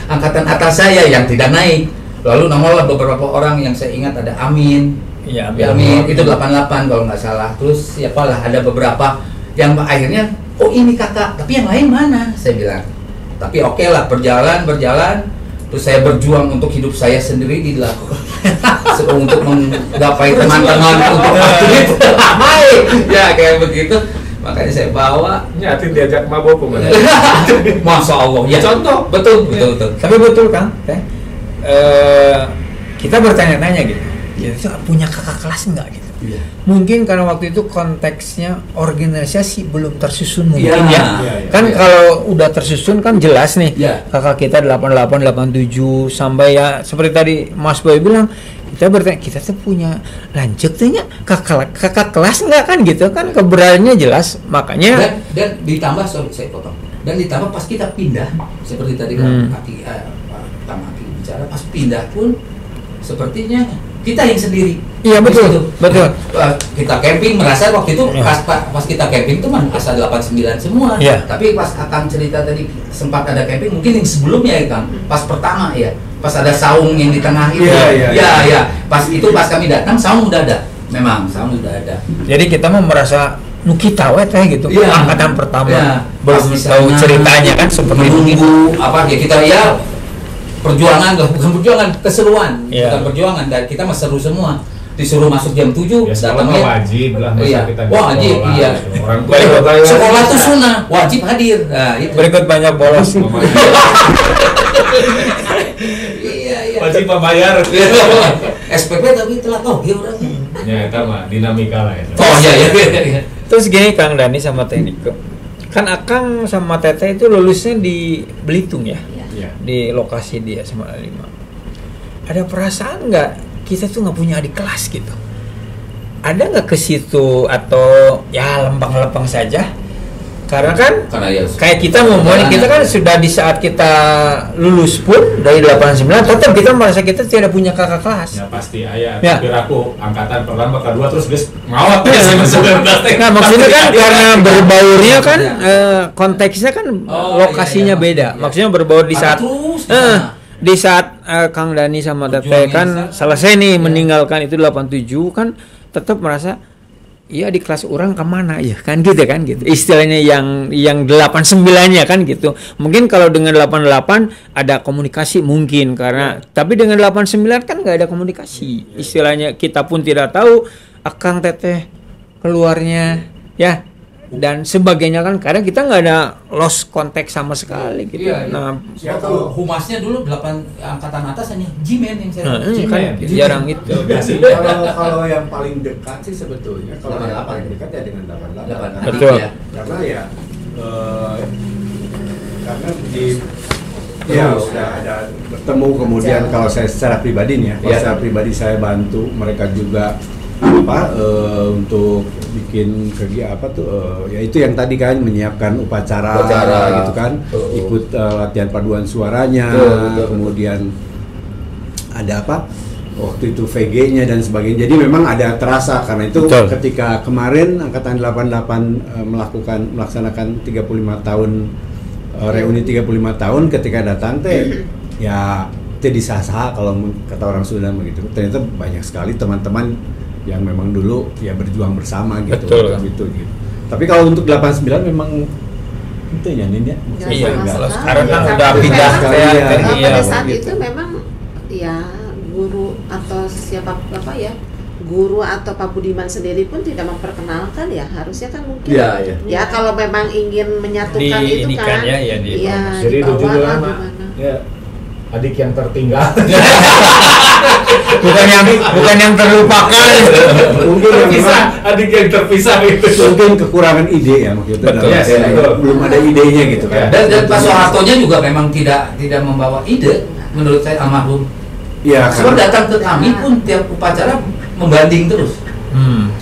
angkatan atas saya yang tidak naik. Lalu nongol beberapa orang yang saya ingat ada Amin. Iya, Amin itu 88 kalau nggak salah. Terus siapalah ada beberapa yang akhirnya oh ini kakak, tapi yang lain mana? Saya bilang. Tapi oke lah, berjalan. Terus saya berjuang untuk hidup saya sendiri dilakukan untuk menggapai teman-teman untuk aktif. Ya kayak begitu. Makanya saya bawa. Nyatin diajak mabok kemana? Masya Allah. Ya contoh, betul. Tapi betul Kang, kita bertanya-tanya gitu. Itu punya kakak kelas enggak gitu? Iya. Mungkin karena waktu itu konteksnya organisasi belum tersusun mungkin Iya. ya. Iya. Kan kalau udah tersusun kan jelas nih. Iya. Kakak kita 88, 87 sampai ya seperti tadi Mas Boy bilang, kita bertanya kita tuh punya lanjut tuhnya kakak kelas enggak kan gitu kan, keberadaannya jelas. Makanya Dan ditambah, sorry saya potong. Dan ditambah pas kita pindah seperti tadi Kang Aki bicara, pas pindah pun sepertinya kita yang sendiri. Iya betul, Di situ. betul. Kita camping merasa waktu itu Iya. pas kita camping itu mah asal 89 semua. Iya. Tapi pas Akang cerita tadi sempat ada camping mungkin yang sebelumnya ya Kang. Pas pertama ya. Pas ada saung yang di tengah itu. Iya. Pas kami datang saung udah ada. Memang saung udah ada. Jadi kita mau merasa nu kita teh gitu. Iya. Angkatan pertama. Iya. Belum Pas di tahu sana, ceritanya kan seperti itu. menunggu apa ya kita ya perjuangan lah, bukan perjuangan, keseruan. Iya. Bukan perjuangan, dan kita mah seru semua. Disuruh masuk jam 7, Ya sekolah mah wajib lah, masa Iya. kita di Wajib, sekolah, iya. gitu. Orang tua Baik, juga bayar. sekolah tuh sunnah, wajib hadir. Nah, itu. Berikut banyak bolos. Iya. Wajib membayar. SPP tapi telat ya orangnya. Ya, itu mah dinamika lah ya. Oh iya. Terus gini Kang Dani sama Teh Niko. Kan Akang sama Teteh itu lulusnya di Belitung ya. Iya. Di lokasi dia SMA 5. Ada perasaan nggak kita tuh nggak punya adik kelas gitu? Ada nggak ke situ atau ya lempeng-lempeng saja? Karena kan Karena ya kayak kita ngomongin, kita kan sudah di saat kita lulus pun dari 89 tetap kita merasa kita tidak punya kakak kelas. Ya pasti ayah. Ya. Tapi aku angkatan pertama kedua terus guys ngawat ya Ya. sama 19. Nah maksudnya kan karena berbaurnya kan Ya. konteksnya kan Oh, lokasinya iya. beda. Iya. Maksudnya berbaur di saat Terus. di saat Kang Dani sama Teteh kan selesai nih meninggalkan itu 87 kan tetap merasa iya di kelas orang kemana ya kan gitu istilahnya yang 89-nya kan gitu. Mungkin kalau dengan 88 ada komunikasi mungkin karena tapi dengan 89 kan nggak ada komunikasi istilahnya, kita pun tidak tahu Akang Teteh keluarnya ya dan sebagainya kan kadang kita nggak ada lost contact sama sekali gitu. Iya, Nah, ya, kalau humasnya dulu 8 angkatan atas hanya Jimen yang saya kan jarang itu. Kalau yang paling dekat sih sebetulnya kalau yang paling dekat ya dengan 88. Betul. Ya. Karena ya karena di ya sudah ada bertemu kemudian kalau saya secara pribadi nih ya, secara pribadi saya bantu mereka juga untuk bikin kegiatan ya itu yang tadi kan menyiapkan upacara gitu kan, ikut latihan paduan suaranya, kemudian ada waktu itu VG-nya dan sebagainya. Jadi memang ada terasa karena itu ketika kemarin angkatan 88 melaksanakan 35 tahun reuni 35 tahun ketika datang ya itu disah-sah kalau kata orang Sunda begitu. Ternyata banyak sekali teman-teman yang memang dulu ya berjuang bersama gitu. Gitu. Tapi kalau untuk 89 memang itu ya Nin ya. Iya, sekarang kan udah pindah pada saat itu memang ya guru atau siapa guru atau Pak Budiman sendiri pun tidak memperkenalkan ya, harusnya kan mungkin ya kalau memang ingin menyatukan itu kan jadi dibawa lah gimana ya adik yang tertinggal bukan yang terlupakan mungkin adik yang terpisah itu mungkin kekurangan ide ya maksudnya belum ada idenya gitu kan dan Pak Soehartonya juga memang tidak membawa ide menurut saya almarhum ya sebab datang ke kami pun tiap upacara membanding terus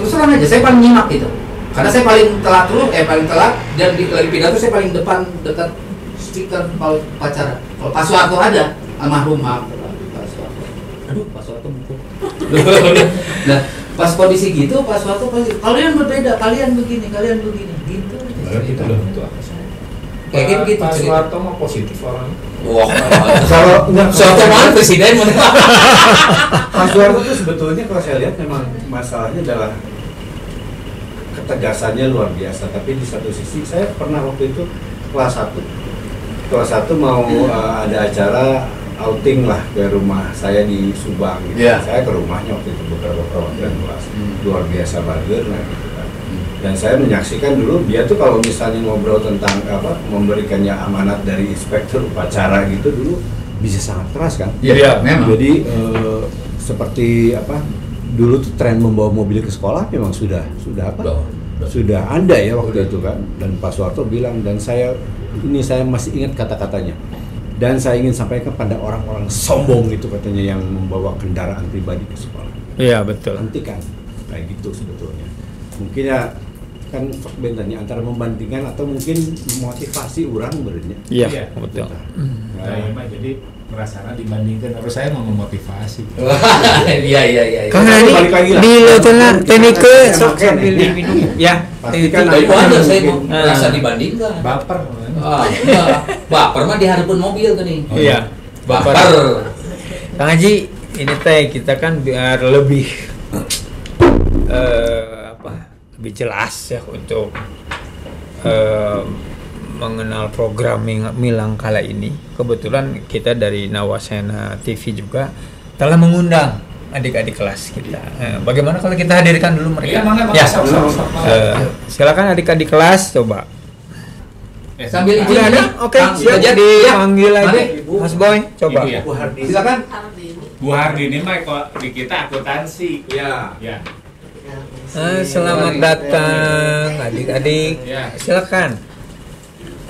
terus terang aja saya paling nyimak itu karena saya paling telat dan di lagi pidato saya paling depan dekat speaker kalau upacara. Kalau Pak Soeharto ada almarhum Pak Soeharto. Aduh Pak Soeharto buku. Nah pas kondisi gitu Pak Soeharto pasti kalian berbeda, kalian begini gitu. Itu loh itu apa sih? Kayak gitu. Pak Soeharto mah positif orang. Wah. Kalau enggak Soeharto mana presiden mana? Pak Soeharto itu sebetulnya kalau saya lihat memang masalahnya adalah ketegasannya luar biasa. Tapi di satu sisi saya pernah waktu itu kelas 1 mau ada acara outing lah ke rumah saya di Subang gitu. Saya ke rumahnya waktu itu beberapa perwakilan kelas luar biasa bager nah gitu kan. Dan saya menyaksikan dulu dia tuh kalau misalnya ngobrol tentang memberikannya amanat dari inspektur upacara gitu dulu bisa sangat keras kan. Iya memang. Jadi seperti dulu tuh tren membawa mobil ke sekolah memang sudah ada ya waktu itu kan. Dan Pak Soeharto bilang dan saya masih ingat kata-katanya dan saya ingin sampaikan pada orang-orang sombong itu katanya yang membawa kendaraan pribadi ke sekolah. Iya betul. Hentikan kayak gitu sebetulnya. Mungkin ya kan bentarnya antara membandingkan atau mungkin motivasi orang berenya. Iya betul. Nah, jadi merasa dibandingkan harus saya mau memotivasi. Iya. Karena di lotelah tenike sok sambil minum ya. Pastikan ada saya merasa dibandingkan. Baper. Baper mah diharapun mobil tuh nih. Iya. Baper. Kang Haji, ini kita kan biar lebih lebih jelas ya untuk mengenal program Milang Kala ini. Kebetulan kita dari Nawasena TV juga telah mengundang adik-adik kelas kita. Bagaimana kalau kita hadirkan dulu mereka? Ya, silakan adik-adik kelas coba. Sambil izin Udah ada? Oke, siap dipanggil aja. Mas Boy, coba. Ya. Silakan. Bu Hardini mah kok di kita akuntansi. Ya. Selamat datang adik-adik. Ya. Silakan.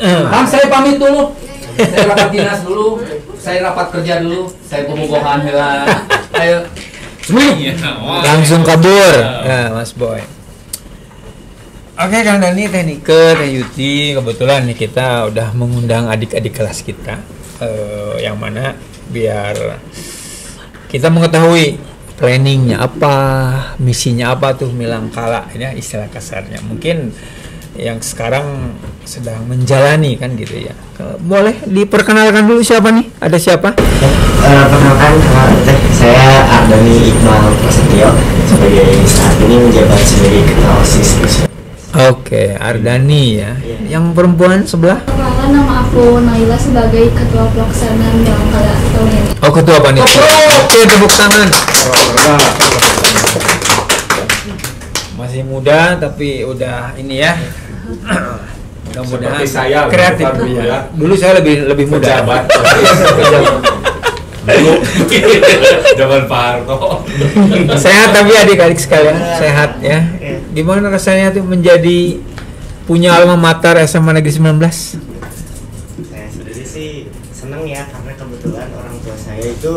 Kang saya pamit dulu. Saya rapat dinas dulu. Saya rapat kerja dulu. Saya pembukaan heula. Ayo. Langsung kabur. Nah, Mas Boy. Oke, Kang Dani, Teknike, Teh Yuti, kebetulan nih kita udah mengundang adik-adik kelas kita, yang mana biar kita mengetahui planningnya apa, misinya apa tuh Milang Kala, ini istilah kasarnya. Mungkin yang sekarang sedang menjalani kan gitu ya. Boleh diperkenalkan dulu siapa nih? Ada siapa? Perkenalkan, saya Ardani Iqbal Prasetyo sebagai saat ini menjabat sebagai ketua OSIS. Oke, Ardani ya. Yang perempuan sebelah? Perkenalkan, nama aku Naila sebagai ketua pelaksana Milangkala tahun ini. Oh, ketua panitia. Oke, tepuk tangan. Masih muda tapi udah ini ya. Mudah-mudahan Seperti saya, kreatif bukan dulu ya. Dulu saya lebih muda. Pejabat. Dulu zaman Pak Harto. Sehat tapi adik-adik sekalian, sehat ya. Gimana rasanya tuh menjadi punya alma mater SMA Negeri 19? Saya sendiri sih seneng ya karena kebetulan orang tua saya itu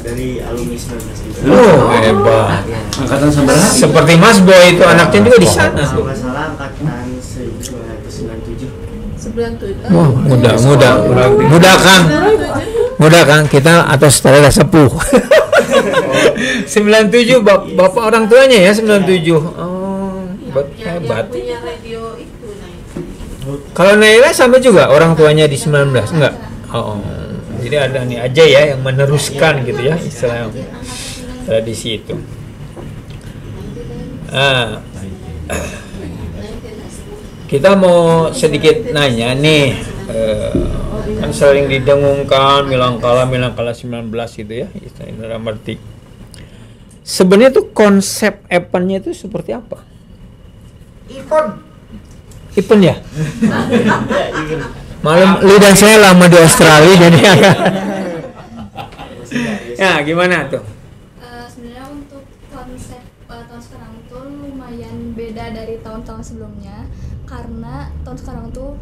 dari alumni 19 juga. Oh, hebat. Angkatan seberapa? Seperti Mas Boy itu anaknya juga di sana. Kalau nggak salah angkatan 1997. 97. Wah, muda Kang, kita atau setara sepuh. 97 bapak orang tuanya ya 97. Oh, hebat. Yang punya radio itu Kalau Naila sama juga orang tuanya di 19, enggak? Oh, jadi ada nih aja ya yang meneruskan gitu ya istilah tradisi itu. Kita mau sedikit nanya nih, kan sering didengungkan Milangkala 19 gitu ya, istilah Indra Merti. Sebenarnya tuh konsep eventnya itu seperti apa? Event ya? Malam lidah saya lama di Australia jadi agak. Ya gimana tuh? Sebenarnya untuk konsep tahun sekarang tuh lumayan beda dari tahun-tahun sebelumnya karena tahun sekarang tuh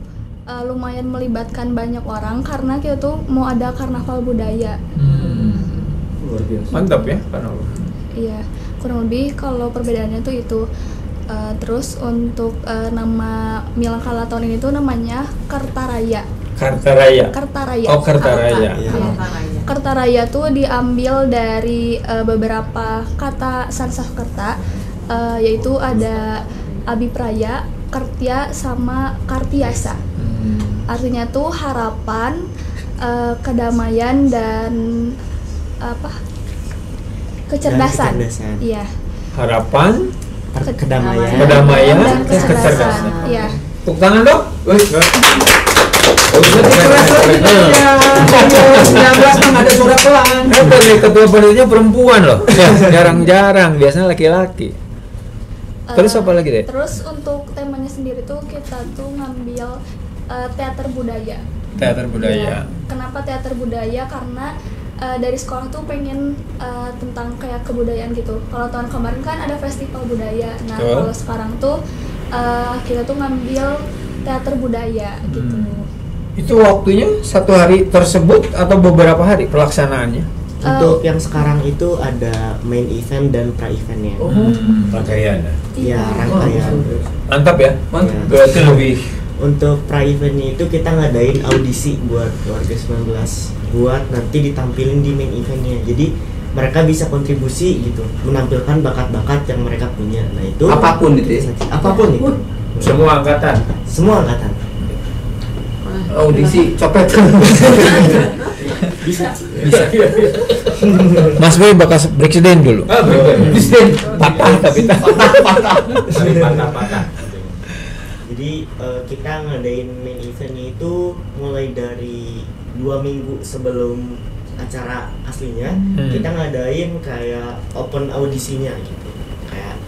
lumayan melibatkan banyak orang karena kita tuh mau ada karnaval budaya. Luar biasa. Mantap ya karnaval. Iya, kurang lebih kalau perbedaannya tuh itu. Terus untuk nama Milangkala tahun ini tuh namanya Kertaraya. Kertaraya. Oh, Kertaraya. Kertaraya tuh diambil dari beberapa kata Sanskerta, yaitu ada Abipraya, Kertya, sama Kartiasa. Artinya tuh harapan, kedamaian dan kecerdasan. Iya. Harapan, Kedamaian dan kecerdasan. Iya. Tepuk tangan dong. Ada suara pelan. Ketua panitianya perempuan loh. Jarang-jarang, biasanya laki-laki. Terus apa lagi deh? Terus untuk temanya sendiri tuh kita tuh ngambil teater budaya. Teater budaya. Ya, kenapa teater budaya? Karena dari sekolah tuh pengen tentang kayak kebudayaan gitu. Kalau tahun kemarin kan ada festival budaya. Nah, kalau sekarang tuh kita tuh ngambil teater budaya gitu. Itu waktunya satu hari tersebut atau beberapa hari pelaksanaannya? Untuk yang sekarang itu ada main event dan pra-eventnya. Rangkaian. Iya, rangkaian. Mantap ya? Mantap. Berarti lebih. Untuk pra-eventnya itu kita ngadain audisi buat warga 19 buat nanti ditampilin di main eventnya. Jadi mereka bisa kontribusi gitu, menampilkan bakat-bakat yang mereka punya. Nah itu Apapun itu ya? apapun itu. Semua angkatan. Semua angkatan. Audisi copet. Bisa. Mas Boy bakas presiden dulu. Presiden patah tapi Patah. Jadi kita ngadain main eventnya itu mulai dari 2 minggu sebelum acara aslinya. Kita ngadain kayak open audisinya gitu. Kayak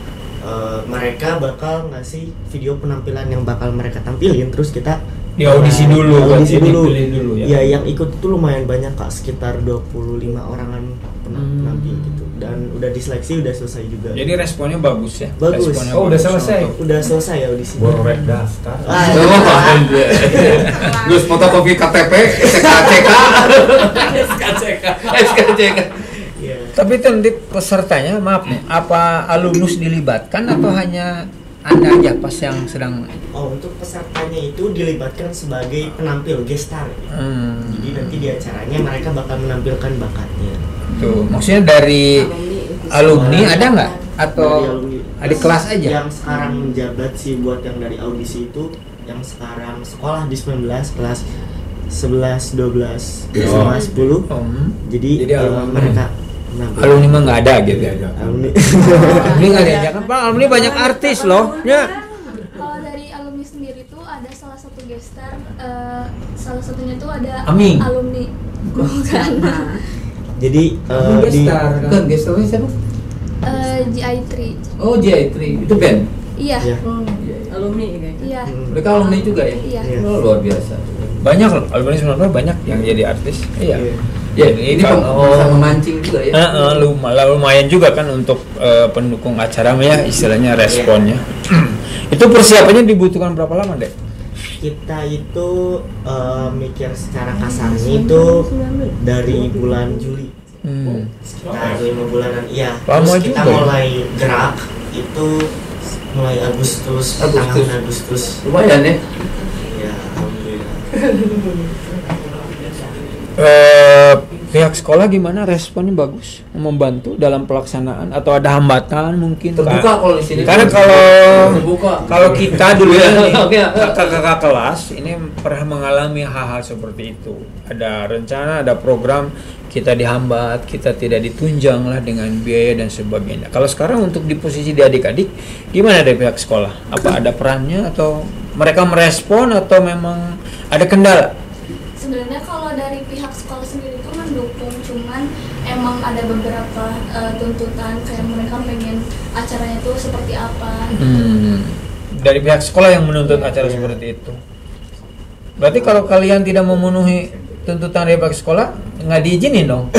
mereka bakal ngasih video penampilan yang bakal mereka tampilin, terus kita di audisi dulu, dipilih dulu ya. Ya, yang ikut itu lumayan banyak Kak, sekitar 25 orangan penampil gitu. Dan udah diseleksi, udah selesai juga. Jadi responnya bagus ya? Bagus. Responnya Oh, udah bagus. selesai. Udah selesai audisinya. Borek daftar. Terus fotokopi KTP, SKCK. Iya. Tapi itu nanti pesertanya, maaf nih, apa alumnus dilibatkan atau hanya Anda aja pas yang sedang? Oh, untuk pesertanya itu dilibatkan sebagai penampil guest star. Jadi nanti di acaranya mereka bakal menampilkan bakatnya. Tuh, maksudnya dari alumni ada nggak? Atau Dari alumni. adik kelas aja. Yang sekarang menjabat sih buat yang dari audisi itu yang sekarang sekolah di 19 kelas 11, 12, sama 10. Jadi mereka alumni mah nggak ada gitu ya. alumni. Alumni nggak ada kan Pak, alumni banyak artis loh. Ya. Kalau dari alumni sendiri tuh ada salah satu gestar, salah satunya tuh ada Aming. alumni. Bukan. Jadi Kan gestarnya siapa? GI3. Oh, J3 itu band. Iya. ya. Alumni kayak gitu. Iya. Mereka alumni juga ya? Iya. Oh, luar biasa. Banyak loh, alumni 19 banyak yang jadi artis. Iya. Ya, ini bisa memancing juga ya. Lumayan juga kan untuk pendukung acara ya istilahnya responnya. Itu persiapannya dibutuhkan berapa lama, Dek? Kita itu mikir secara kasarnya itu dari bulan Juli. Sekitar 5 bulanan, iya. Lama Terus kita juga ya? mulai gerak itu mulai Agustus. Tangan Agustus. Lumayan ya. Ya, alhamdulillah. Pihak sekolah gimana responnya bagus, membantu dalam pelaksanaan atau ada hambatan mungkin? Terbuka kalau di sini. Karena kalau kita dulu ya kakak-kakak kelas ini pernah mengalami hal-hal seperti itu. Ada rencana, ada program, kita dihambat, kita tidak ditunjang lah dengan biaya dan sebagainya. Kalau sekarang untuk di posisi di adik-adik, gimana dari pihak sekolah? Apa ada perannya atau mereka merespon atau memang ada kendala? Sebenarnya kalau dari pihak sekolah sendiri itu mendukung, cuman emang ada beberapa tuntutan kayak mereka pengen acaranya tuh seperti apa. Dari pihak sekolah yang menuntut acara seperti itu. Berarti kalau kalian tidak memenuhi tuntutan dari pihak sekolah, nggak diizinin dong?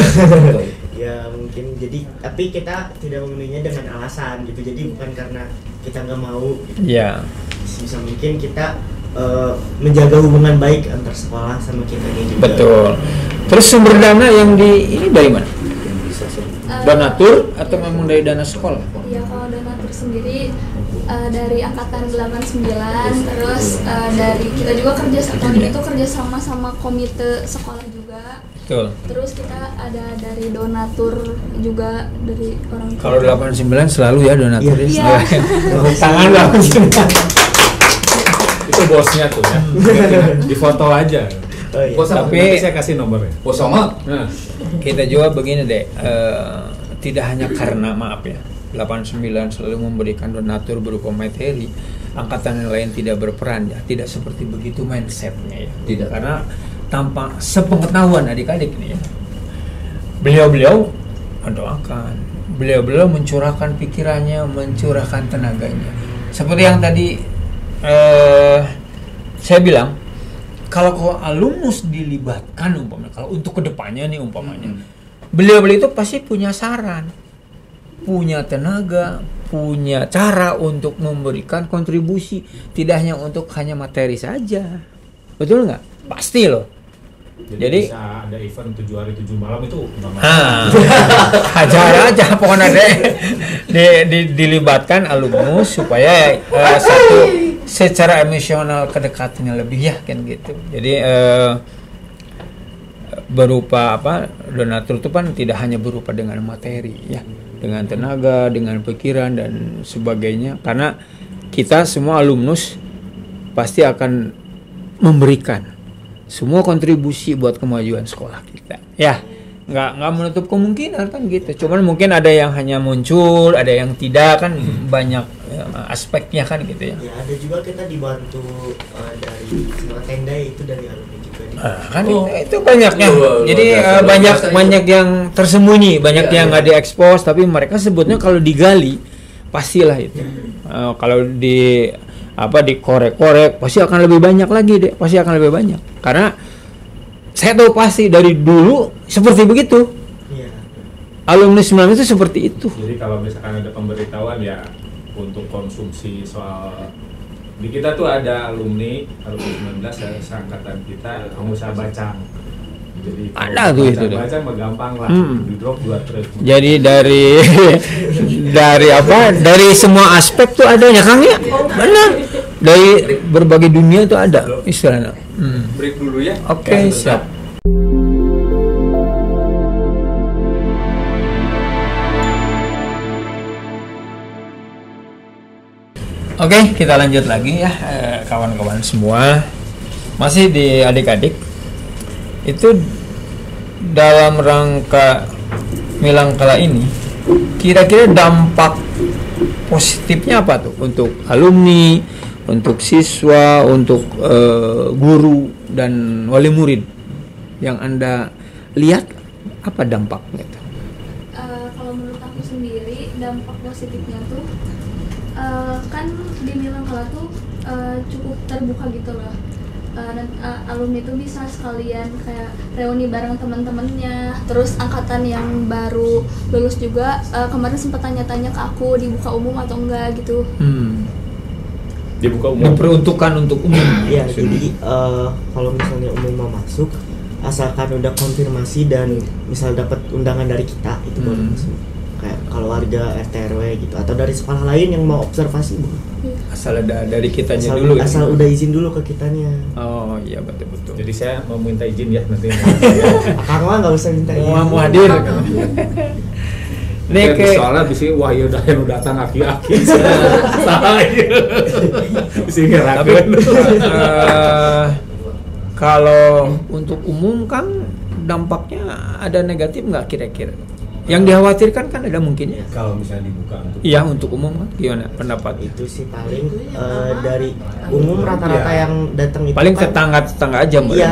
Ya mungkin jadi, tapi kita tidak memenuhinya dengan alasan gitu. Jadi bukan karena kita nggak mau. Gitu. Ya. Bisa mungkin kita menjaga hubungan baik antar sekolah sama kita juga. Betul. Terus sumber dana yang ini dari mana? Donatur atau memang dari dana sekolah? Iya, kalau donatur sendiri dari angkatan 89, terus dari kita juga kerja sama komite sekolah juga. Betul. Terus kita ada dari donatur juga dari orang tua. Kalau 89 selalu ya donatur. Iya. Tangan 89. Itu bosnya tuh ya. Di foto aja. Oh, iya. Tapi saya kasih nomornya. Bos sama. Nah, kita juga begini deh, tidak hanya karena maaf ya 89 selalu memberikan donatur berupa materi, angkatan yang lain tidak berperan ya, tidak seperti begitu mindsetnya ya. Tidak. Karena tanpa sepengetahuan adik-adik nih ya, beliau-beliau mendoakan, beliau-beliau mencurahkan pikirannya, mencurahkan tenaganya. Seperti yang tadi saya bilang, kalau alumnus dilibatkan umpamanya, kalau untuk kedepannya nih umpamanya, beliau-beliau itu pasti punya saran, punya tenaga, punya cara untuk memberikan kontribusi, tidak hanya untuk hanya materi saja, betul nggak? Pasti loh. Jadi bisa ada event 7 hari 7 malam itu hajar aja pokoknya dilibatkan alumnus supaya satu secara emosional kedekatannya lebih ya kan gitu. Jadi berupa apa, donatur itu kan tidak hanya berupa dengan materi ya, dengan tenaga, dengan pikiran dan sebagainya, karena kita semua alumnus pasti akan memberikan semua kontribusi buat kemajuan sekolah kita ya, nggak menutup kemungkinan kan gitu. Cuman mungkin ada yang hanya muncul, ada yang tidak kan, banyak aspeknya kan gitu ya. Ya ada juga kita dibantu dari semua tenda itu dari alumni juga. Kan itu banyaknya. Jadi banyak yang tersembunyi, banyak yang nggak diekspos, tapi mereka sebutnya kalau digali pastilah itu. Kalau dikorek-korek pasti akan lebih banyak lagi deh, pasti akan lebih banyak. Karena saya tahu pasti dari dulu seperti begitu. Iya. Alumni 9 itu seperti itu. Jadi kalau misalkan ada pemberitahuan ya untuk konsumsi soal di kita tuh ada alumni 19 dari seangkatan kita, kamu usah baca. Jadi ada tuh itu baca mah gampang lah, di drop 2 truk. Jadi dari semua aspek tuh adanya Kang ya. Benar. Dari berbagai dunia tuh ada istilahnya. Break dulu ya. Oke, siap. Oke, kita lanjut lagi ya, kawan-kawan semua. Masih di adik-adik. Itu dalam rangka Milangkala ini, kira-kira dampak positifnya apa tuh untuk alumni, untuk siswa, untuk guru dan wali murid yang Anda lihat, apa dampaknya tuh? Kalau menurut aku sendiri dampak positifnya tuh kan di Milangkala tuh cukup terbuka gitu loh. Dan alumni itu bisa sekalian kayak reuni bareng teman-temannya, terus angkatan yang baru lulus juga kemarin sempat tanya-tanya ke aku dibuka umum atau enggak gitu. Dibuka umum, diperuntukkan untuk umum. Iya, jadi kalau misalnya umum mau masuk, asalkan udah konfirmasi dan misal dapat undangan dari kita itu baru masuk. Kayak kalau warga RT RW gitu atau dari sekolah lain yang mau observasi asal ada dari kitanya dulu ya? Asal udah izin dulu ke kitanya. Oh iya, betul. Jadi saya mau minta izin ya nanti. Kang mah nggak usah minta izin. Mau hadir. Nih soalnya bisa wah ya udah yang datang aki-aki. Salah ya. Bisa ngerasain. Tapi kalau untuk umum kan dampaknya ada negatif nggak kira-kira? Yang dikhawatirkan kan ada mungkin ya. Kalau misalnya dibuka untuk untuk umum kan gimana pendapat? Itu sih paling dari umum rata-rata yang datang itu paling kan, tetangga aja iya,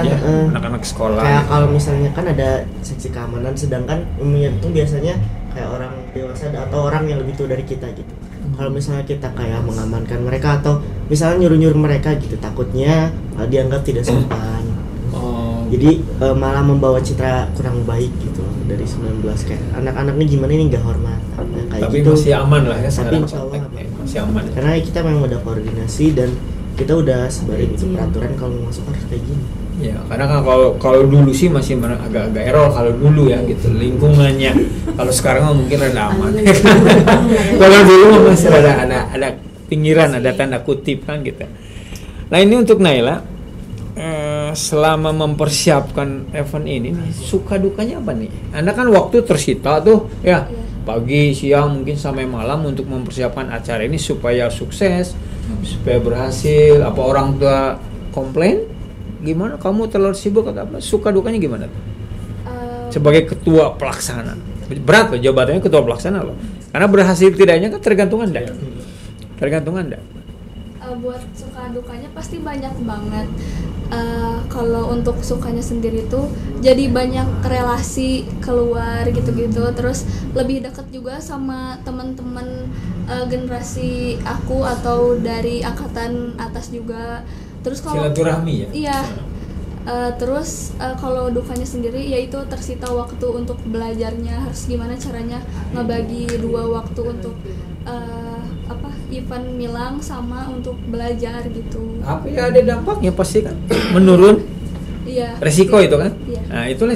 anak-anak sekolah. Kayak kalau misalnya kan ada seksi keamanan, sedangkan umumnya itu biasanya kayak orang dewasa atau orang yang lebih tua dari kita gitu. Kalau misalnya kita kayak mengamankan mereka atau misalnya nyuruh-nyuruh mereka gitu, takutnya dianggap tidak sopan. Jadi malah membawa citra kurang baik gitu dari 19 kayak anak-anaknya gimana ini nggak hormat kayak tapi gitu. Masih aman lah ya tapi sekarang. insya Allah Masih aman. Karena kita memang udah koordinasi dan kita udah sebarin itu peraturan kalau mau masuk harus kayak gini. Ya, karena kan kalau dulu sih masih agak-agak error kalau dulu ya gitu lingkungannya. Kalau sekarang mungkin rada aman. Kalau dulu masih ada pinggiran, ada tanda kutip kan gitu. Nah, ini untuk Naila. Selama mempersiapkan event ini nih, suka dukanya apa nih? Anda kan waktu tersita tuh ya, pagi, siang, mungkin sampai malam untuk mempersiapkan acara ini supaya sukses, supaya berhasil. Apa orang tua komplain? Gimana kamu terlalu sibuk atau apa? Suka dukanya gimana tuh? Sebagai ketua pelaksana, berat loh jabatannya ketua pelaksana loh. Karena berhasil tidaknya kan tergantung Anda. Buat suka dukanya pasti banyak banget. Kalau untuk sukanya sendiri tuh jadi banyak relasi keluar gitu-gitu, terus lebih dekat juga sama teman-teman generasi aku atau dari angkatan atas juga. Terus kalau silaturahmi ya. Iya. Terus kalau dukanya sendiri yaitu tersita waktu untuk belajarnya, harus gimana caranya ngebagi 2 waktu untuk event Milang sama untuk belajar gitu. Apa ya, ada dampaknya pasti kan menurun. Iya. Resiko itu kan. Iya. Nah, itulah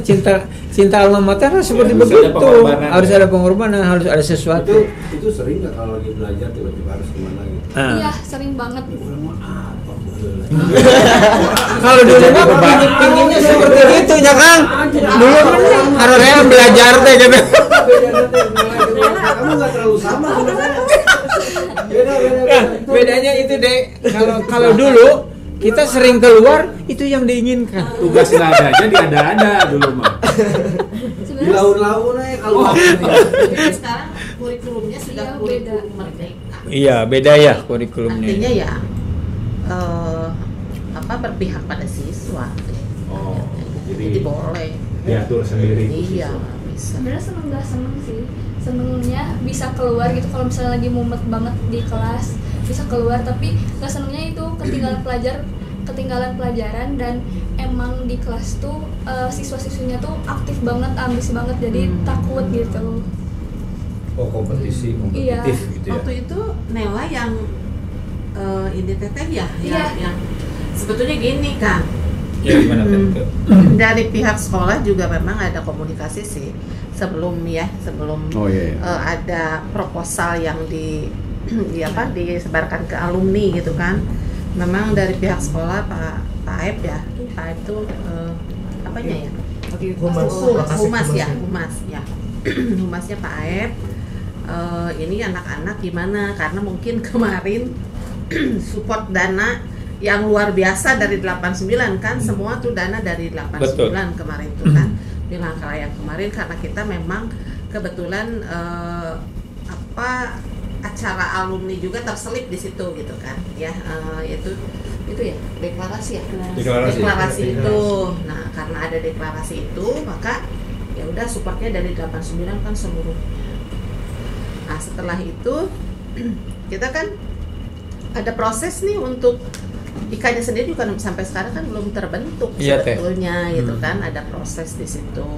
cinta alma mater seperti harus begitu. Harus ada pengorbanan, harus ada sesuatu. itu sering nggak kalau lagi belajar tiba-tiba harus kemana gitu? Iya, sering banget. Kalau dulu mah pinginnya seperti itu ya Kang. Dulu harusnya belajar teh gitu. Kamu nggak terlalu sama sebenarnya. Bedanya itu deh. Kalau dulu kita sering keluar, itu yang diinginkan. Tugas nggak ada aja diada-ada dulu mah. Di laun-laun aja kalau Sekarang kurikulumnya sudah kurikulum merdeka. Iya, beda ya kurikulumnya. Artinya ya berpihak pada siswa. Jadi boleh diatur sendiri. Iya, bisa. Sebenarnya seneng sih. Senengnya bisa keluar gitu kalau misalnya lagi mumet banget di kelas, bisa keluar, tapi nggak senengnya itu ketinggalan pelajaran dan emang di kelas tuh siswa-siswinya tuh aktif banget, ambis banget, jadi takut gitu. kompetisi Iya. gitu ya. Waktu itu Nela yang ini teteh ya, Iya. yang sebetulnya gini kan. Ya gimana tuh? Dari pihak sekolah juga memang ada komunikasi sih sebelum ada proposal yang disebarkan ke alumni gitu kan. Memang dari pihak sekolah Pak Aep itu apanya ya? Humasnya Pak Aep. Ini anak-anak gimana? Karena mungkin kemarin support dana yang luar biasa dari 89 kan, semua tuh dana dari 89 kemarin tuh kan, Milangkara yang kemarin karena kita memang kebetulan acara alumni juga terselip di situ gitu kan, ya itu ya deklarasi ya, deklarasi itu. Nah karena ada deklarasi itu maka ya udah supportnya dari 89 kan seluruh. Nah setelah itu kita kan ada proses nih untuk IKA-nya sendiri juga sampai sekarang kan belum terbentuk sebetulnya gitu kan, ada proses di situ.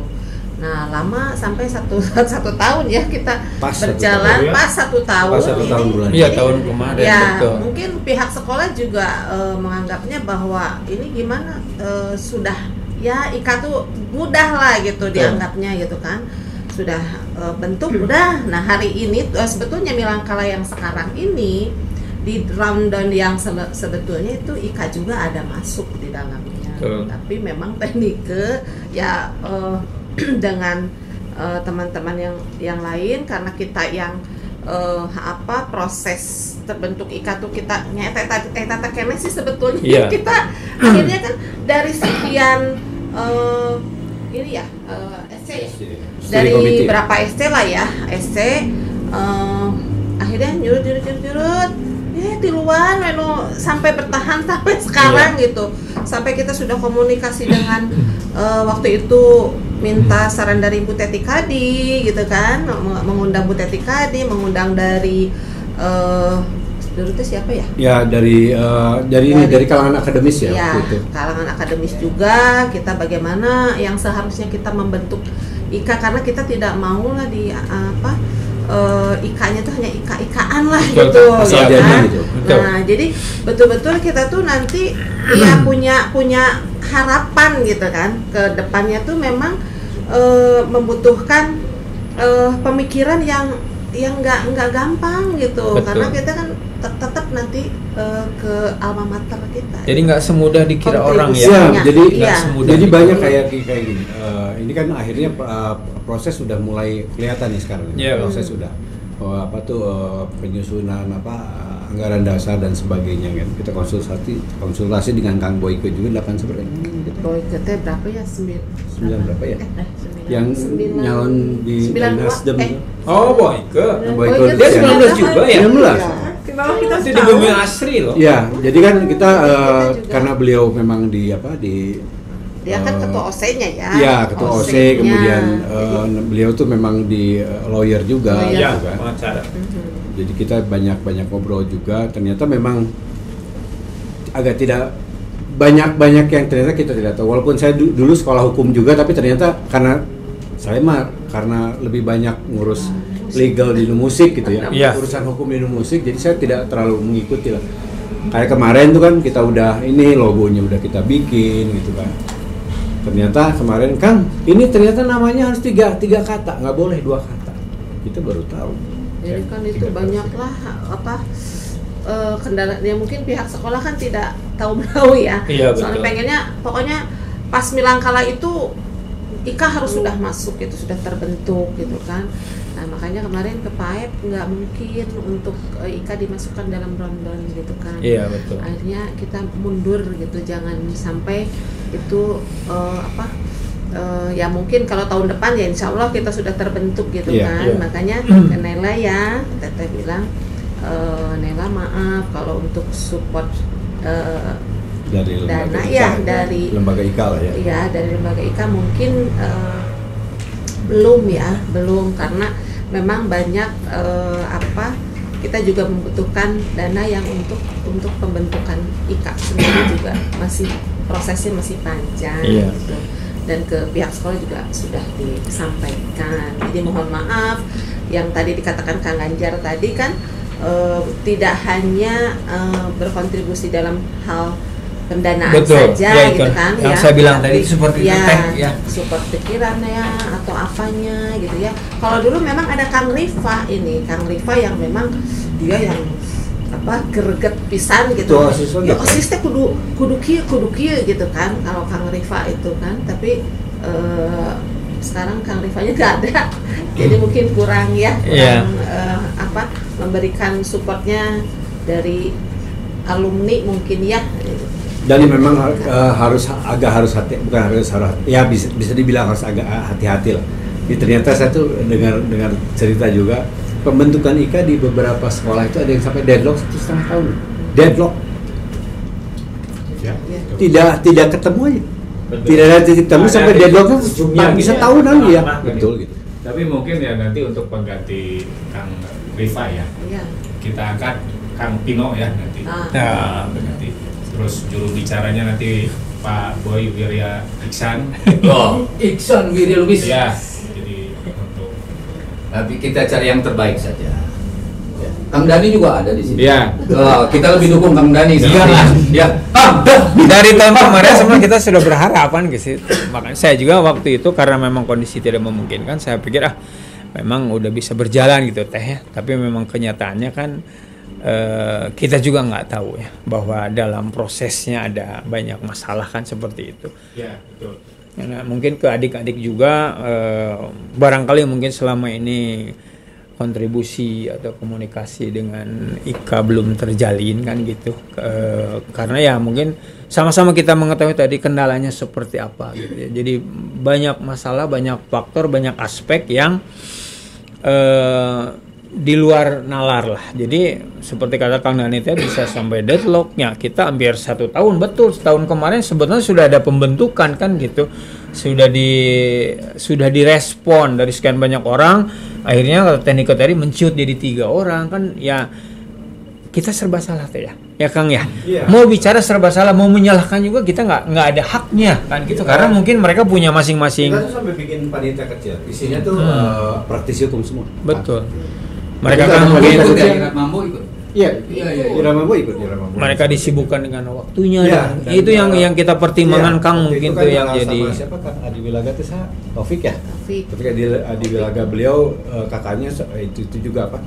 Nah lama sampai satu tahun ya kita berjalan pas satu tahun ini. Iya tahun kemarin. Ya betul. mungkin pihak sekolah juga menganggapnya bahwa ini gimana sudah ya IKA tuh mudah lah gitu dianggapnya gitu kan. Sudah bentuk udah. Nah hari ini sebetulnya Milangkara yang sekarang ini di rundown yang sebetulnya itu IKA juga ada masuk di dalamnya. Tapi memang teknik ya dengan teman-teman yang lain karena kita yang proses terbentuk IKA tuh kita tata kene sih sebetulnya kita akhirnya kan dari sekian ini ya SC ya dari berapa SC lah ya SC akhirnya nyurut tiluan sampai bertahan sampai sekarang gitu, sampai kita sudah komunikasi dengan waktu itu minta saran dari Bu Teti Kadi gitu kan, mengundang Bu Teti Kadi, mengundang dari dulu itu siapa ya? Ya dari kalangan akademis ya. Ya gitu. Kalangan akademis juga kita bagaimana yang seharusnya kita membentuk IKA karena kita tidak mau lah di IKA-nya tuh hanya IKA-IKAan lah gitu kan. Nah, jadi betul-betul kita tuh nanti ya punya harapan gitu kan. Ke depannya tuh memang membutuhkan pemikiran yang nggak gampang gitu. Betul. Karena kita kan tetap nanti ke alma mater kita. Jadi nggak semudah dikira orang ya. Jadi banyak kayak gini. Ini kan akhirnya proses sudah mulai kelihatan nih sekarang. Proses sudah penyusunan anggaran dasar dan sebagainya kan. Kita konsultasi dengan Kang Boyke juga 8 sebenarnya. Boyke teh berapa ya? 9 berapa ya? Yang nyalon di Nasdem. Boyke. Dia 19 juga ya? 19. Kita di Bumi Asri loh. Ya, jadi kan kita karena beliau memang dia kan ketua OC-nya ya. Iya, ketua OC, kemudian beliau tuh memang di lawyer juga gitu kan. Pengacara. Jadi kita banyak ngobrol juga, ternyata memang agak tidak banyak yang ternyata kita tidak tahu. Walaupun saya dulu sekolah hukum juga, tapi ternyata karena saya karena lebih banyak ngurus legal di musik gitu ya, urusan hukum di musik, jadi saya tidak terlalu mengikuti lah. Kayak kemarin tuh kan kita udah ini logonya udah kita bikin gitu kan. Ternyata kemarin Kang, ini ternyata namanya harus tiga kata, nggak boleh 2 kata. Kita baru tahu. Jadi kan itu banyaklah kendala yang mungkin pihak sekolah kan tidak tahu ya. Soalnya pengennya pokoknya pas Milangkara itu IKA harus sudah masuk gitu, sudah terbentuk gitu kan. Nah makanya kemarin ke PAEP nggak mungkin untuk IKA dimasukkan dalam rundown gitu kan. Iya betul. Akhirnya kita mundur gitu, jangan sampai itu ya mungkin kalau tahun depan ya insya Allah kita sudah terbentuk gitu kan. Makanya ke Nela ya, Teteh bilang Nela maaf kalau untuk support dari dana ya dari lembaga IKA lah ya. Iya dari lembaga IKA mungkin belum karena memang banyak kita juga membutuhkan dana yang untuk pembentukan IKA sendiri juga prosesnya masih panjang gitu. Dan ke pihak sekolah juga sudah disampaikan. Jadi mohon maaf yang tadi dikatakan Kang Ganjar tadi kan tidak hanya berkontribusi dalam hal pendanaan saja gitu kan yang saya bilang tadi seperti itu support pikiran ya atau apanya gitu ya. Kalau dulu memang ada Kang Rifa yang memang dia yang greget pisan gitu. Osisnya kudu kieu gitu kan kalau Kang Rifa itu kan, tapi sekarang Kang Rifanya nggak ada. Jadi mungkin kurang memberikan supportnya dari alumni mungkin ya. Dan memang harus hati, bukan harus ya bisa dibilang harus agak hati-hati lah. Ternyata saya tuh dengar cerita juga pembentukan IKA di beberapa sekolah itu ada yang sampai deadlock 1,5 tahun. Deadlock. Ya. Tidak ketemu aja. Betul. Tidak ada titik temu sampai deadlock bisa tahunan ya. Betul gitu. Tapi mungkin ya nanti untuk pengganti Kang Rifa ya. Kita angkat Kang Pino ya nanti. Nanti. Terus juru bicaranya nanti Pak Boy Wirya Iksan. Iksan Wirya Lubis. Ya. Jadi untuk tapi kita cari yang terbaik saja. Ya. Kang Dani juga ada di sini. Ya. Kita lebih dukung Kang Dani. Ya. Dari tahun kemarin sebenarnya kita sudah berharapan gitu. Makanya saya juga waktu itu karena memang kondisi tidak memungkinkan, saya pikir memang udah bisa berjalan gitu teh ya. Tapi memang kenyataannya kan kita juga nggak tahu ya bahwa dalam prosesnya ada banyak masalah kan seperti itu. Ya betul. Nah, mungkin ke adik-adik juga barangkali mungkin selama ini kontribusi atau komunikasi dengan IKA belum terjalin kan gitu, karena ya mungkin sama-sama kita mengetahui tadi kendalanya seperti apa gitu ya. Jadi banyak masalah, banyak faktor, banyak aspek yang di luar nalar lah. Jadi seperti kata Kang Dani tadi bisa sampai deadlocknya kita hampir 1 tahun, betul setahun kemarin sebetulnya sudah ada pembentukan kan gitu, sudah direspon dari sekian banyak orang, akhirnya teknik tadi menciut jadi 3 orang kan ya. Kita serba salah tuh ya Kang ya. Mau bicara serba salah, mau menyalahkan juga kita nggak ada haknya kan gitu, karena mungkin mereka punya masing-masing. Kita tuh sampai bikin panitia kecil, isinya tuh praktisi hukum semua. Betul. Mereka kan mungkin ikut ya, Mambo ikut. Iya. Irama ikut. Mereka disibukkan dengan waktunya. Itu yang kita pertimbangkan Kang, mungkin tuh yang jadi. Siapa Kang Adi Wilaga tuh saya Taufik ya. Ketika Adi Wilaga beliau kakaknya itu juga apa?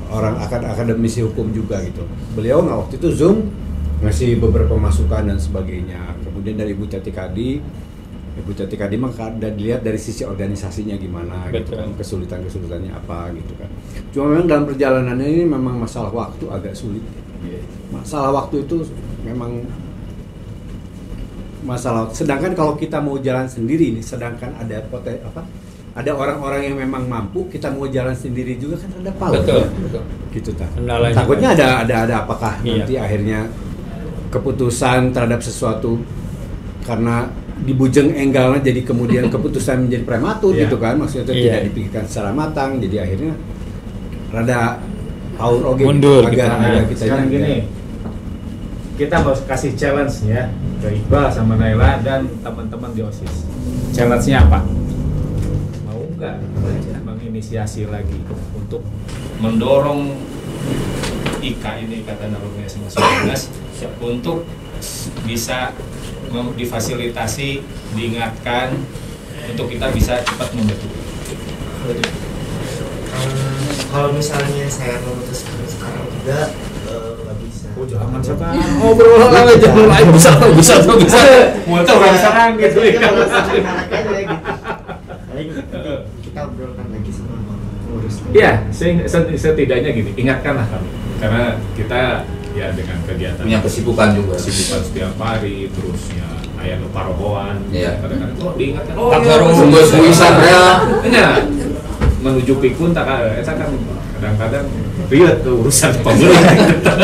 Orang akademisi hukum juga gitu. Beliau waktu itu Zoom ngasih beberapa masukan dan sebagainya. Kemudian dari Ibu Cati Kadi mah dilihat dari sisi organisasinya gimana. Betul. Gitu kan, kesulitannya apa gitu kan. Cuma memang dalam perjalanannya ini memang masalah waktu agak sulit. Masalah waktu itu memang masalah. Sedangkan kalau kita mau jalan sendiri nih, sedangkan ada orang-orang yang memang mampu, kita mau jalan sendiri juga kan ada power. Betul. Gitu tak. Takutnya ada apakah nanti akhirnya keputusan terhadap sesuatu karena dibujeng enggalnya jadi kemudian keputusan menjadi prematur gitu kan, maksudnya tidak dipikirkan secara matang, jadi akhirnya rada power mundur agak kita sekarang gini. Kita harus kasih challenge ya ke Iqbal sama Naila dan teman-teman di OSIS. Challenge-nya apa? Enggak menginisiasi lagi untuk mendorong IKA ini, Ikatan Alumni SMA 19 untuk bisa difasilitasi, diingatkan untuk kita bisa cepat membentuk. Kalau misalnya saya memutuskan sekarang juga nggak bisa. Jangan sekarang. Ngobrol lagi jangan lain bisa. Muncul orang sekarang gitu ya. Kita obrolkan lagi sama pengurus. Iya, setidaknya gini, ingatkanlah kami, karena kita ya dengan kegiatan punya kesibukan setiap hari, terusnya ayat parohoan, kadang-kadang diingatkan. Menuju pikun tak eta kan kadang-kadang riet ke urusan pemerintah.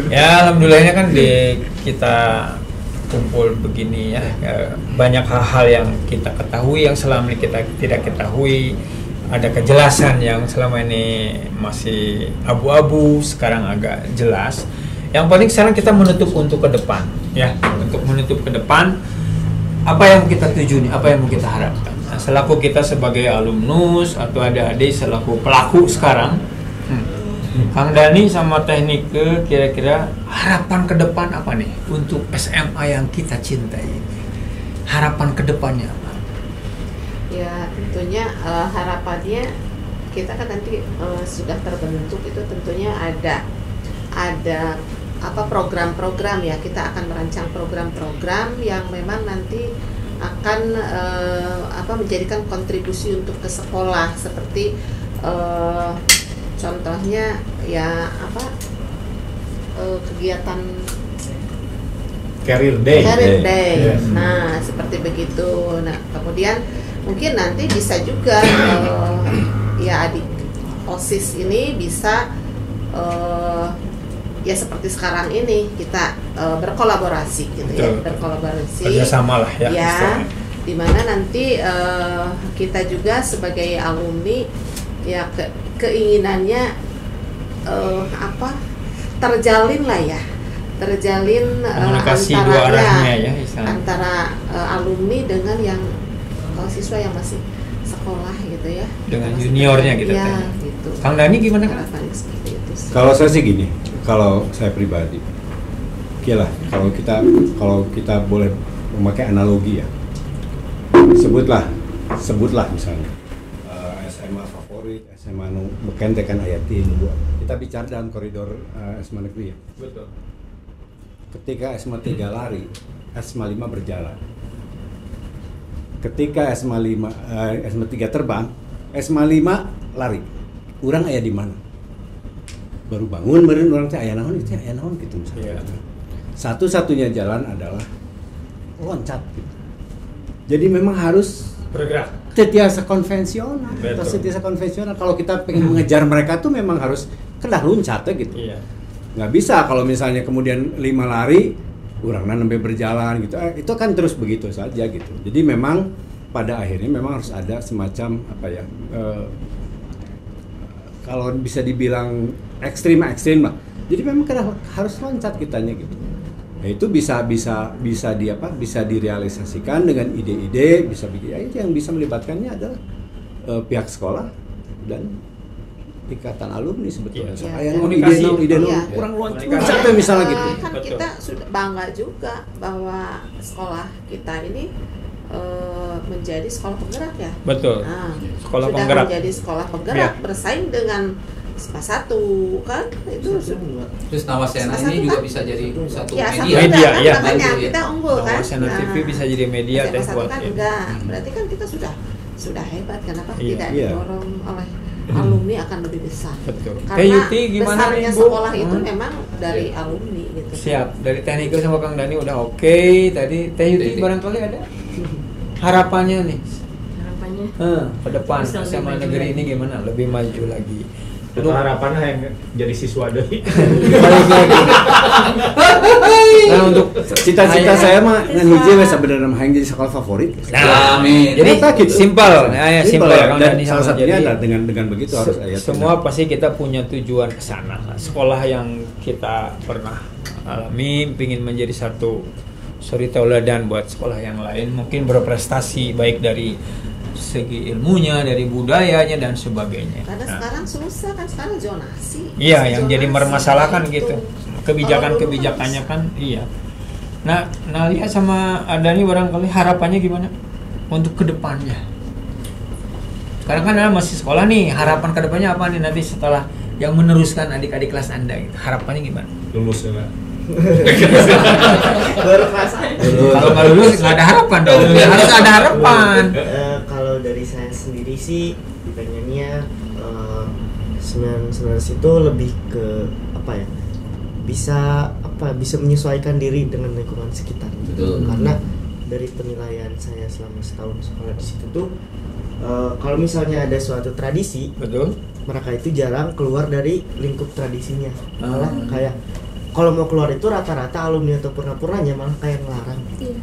Ya alhamdulillahnya kan kita kumpul begini ya, banyak hal-hal yang kita ketahui yang selama ini kita tidak ketahui, ada kejelasan yang selama ini masih abu-abu, sekarang agak jelas. Yang penting sekarang kita menutup untuk ke depan ya, untuk menutup ke depan apa yang kita tuju nih, apa yang mau kita harapkan. Nah, selaku kita sebagai alumnus atau adik-adik selaku pelaku sekarang, Kang Dani sama teknik kira-kira harapan ke depan apa nih untuk SMA yang kita cintai? Harapan ke depannya apa? Ya tentunya harapannya kita kan nanti sudah terbentuk itu tentunya ada apa program-program ya, kita akan merancang program-program yang memang nanti akan menjadikan kontribusi untuk ke sekolah seperti contohnya ya kegiatan Career Day. Day. Yes. Nah, seperti begitu. Nah, kemudian mungkin nanti bisa juga ya adik OSIS ini bisa ya seperti sekarang ini kita berkolaborasi gitu. Betul. Ya, berkolaborasi. Kerjasama lah ya. Ya, istilahnya. di mana nanti kita juga sebagai alumni ya keinginannya terjalin lah ya. Terjalin Komunikasi dua arahnya ya, istilahnya. antara alumni dengan yang siswa yang masih sekolah gitu ya, Dengan juniornya kita ya, tanya. gitu. Kang Dani gimana Kang? Harapannya seperti itu sih. Kalau saya sih gini, kalau saya pribadi, oke lah, kalau kita boleh memakai analogi ya, sebutlah misalnya SMA favorit, SMA beken tekan ayatin buat kita bicara dalam koridor SMA negeri ya. Betul. Ketika SMA 3 lari, SMA 5 berjalan. Ketika SMA 3 terbang, SMA 5 lari. Urang aya di mana? Baru bangun, meureun urang teh aya naon gitu misalnya. Iya. Satu-satunya jalan adalah loncat gitu. Jadi memang harus Bergerak. setiasa konvensional. Betul. Setiasa konvensional. Kalau kita pengen mengejar mereka tuh memang harus kedah loncat gitu. Iya. Nggak bisa kalau misalnya kemudian 5 lari urangna nembe berjalan gitu, itu kan terus begitu saja gitu. Jadi memang pada akhirnya memang harus ada semacam kalau bisa dibilang ekstrim lah. Jadi memang harus loncat kitanya gitu. Nah, itu bisa direalisasikan dengan ide-ide, bisa bikin yang bisa melibatkannya adalah pihak sekolah dan ikatan alumni sebetulnya. Iya. Saya Komunikasi. ide Iya. kurang Komunikasi. loncat misalnya gitu. Kan Betul. kita sudah bangga juga bahwa sekolah kita ini menjadi sekolah penggerak ya. Betul. Nah, Sekolah sudah penggerak. menjadi sekolah penggerak Iya. bersaing dengan SPA 1 kan itu Terus Nawasena ini juga bisa jadi satu ya, media. satu Media, kan, ya. makanya Media. kita unggul kan. Nawasena TV bisa jadi media SMA teh 1 buat kan ini. enggak. Berarti kan kita sudah hebat, kenapa Iya. tidak Iya. didorong oleh alumni akan lebih besar. Betul. Karena Yuti gimana besarnya nih, Bu? sekolah itu memang dari alumni gitu. Siap. Dari teknikal sama Kang Dani udah oke. Tadi Teh Yuti barangkali ada harapannya nih. Harapannya Ke depan Bisa lebih SMA maju negeri lagi. ini gimana? Lebih maju lagi. Itu harapannya yang jadi siswa deui. Balik lagi. Nah, untuk Cita-cita saya mah ngan hiji we sebenarnya mah hayang jadi sekolah favorit. Nah, Amin. jadi Ternyata gitu. simpel. Nah, ya simpel ya Kang Dan Dani salah sama. satunya Jadi, adalah dengan begitu harus ayat. semua pasti kita punya tujuan ke sana. Sekolah yang kita pernah alami ingin menjadi satu suri tauladan buat sekolah yang lain, mungkin berprestasi baik dari segi ilmunya, dari budayanya dan sebagainya. Karena Nah, sekarang susah kan, sekarang zonasi. iya, Masih yang jadi zonasi, mermasalahkan gitu. gitu. Kebijakan-kebijakannya Kalau dulu kan iya. Nah, Nalia sama Adani barangkali harapannya gimana untuk kedepannya? Sekarang kan Anda masih sekolah nih, harapan kedepannya apa nih nanti setelah yang meneruskan adik-adik kelas Anda gitu. Harapannya gimana? Lulus ya. Berprasa. Kalau nggak lulus nggak ada harapan dong. Harus ada harapan. Kalau dari saya sendiri sih pengennya 19 itu lebih ke apa ya, bisa menyesuaikan diri dengan lingkungan sekitar. Betul. Karena dari penilaian saya selama setahun sekolah di situ tuh kalau misalnya ada suatu tradisi, Betul. mereka itu jarang keluar dari lingkup tradisinya. Malah kayak kalau mau keluar itu rata-rata alumni atau purna-purnanya malah kayak ngelarang. Iya.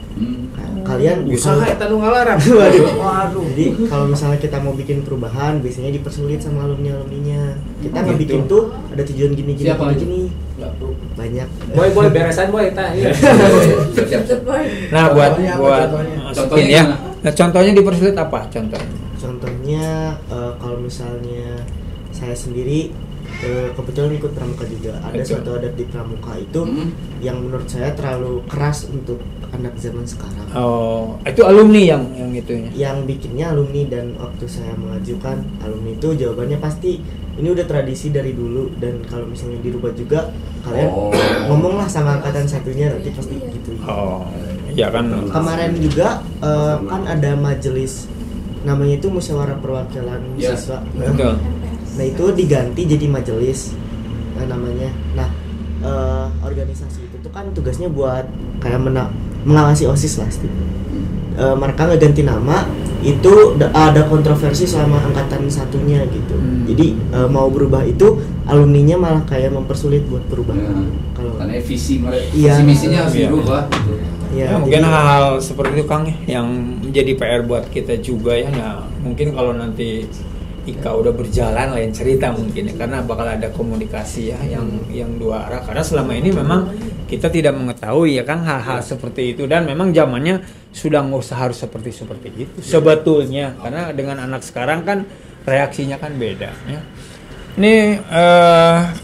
Kayak kalian Usaha eta nu ngalarang. Waduh. Jadi kalau misalnya kita mau bikin perubahan, biasanya dipersulit sama alumni-alumninya. Kita nggak Gitu. bikin tuh ada tujuan gini. Banyak. Boy beresan boy tah. Iya. Siap-siap. Nah, buat Contohnya ini ya. gimana? Nah, contohnya dipersulit apa? Contohnya. Contohnya kalau misalnya saya sendiri kebetulan ikut pramuka juga. Ada Betul. suatu adat di pramuka itu yang menurut saya terlalu keras untuk anak zaman sekarang. Oh, itu alumni yang itunya. Yang bikinnya alumni, dan waktu saya mengajukan alumni itu jawabannya pasti ini udah tradisi dari dulu, dan kalau misalnya dirubah juga kalian ngomonglah sama angkatan satunya nanti pasti gitu. Oh, iya kan. Kemarin juga kan ada majelis, namanya itu musyawarah perwakilan Ya, siswa. Betul. Nah itu diganti jadi majelis namanya. Nah organisasi itu tuh kan tugasnya buat kayak mengawasi OSIS lah. Mereka ngeganti nama itu ada kontroversi selama angkatan satunya gitu. Jadi mau berubah itu alumninya malah kayak mempersulit buat berubah. Kalau karena visi misinya harus dirubah. Ya, mungkin hal-hal seperti itu Kang yang menjadi PR buat kita juga ya. Nah, mungkin kalau nanti Ika udah berjalan lain cerita mungkin ya, karena bakal ada komunikasi ya yang dua arah. Karena selama ini memang kita tidak mengetahui ya Kang hal-hal seperti itu, dan memang zamannya sudah nggak usah harus seperti itu sebetulnya, karena dengan anak sekarang kan reaksinya kan beda ya. Ini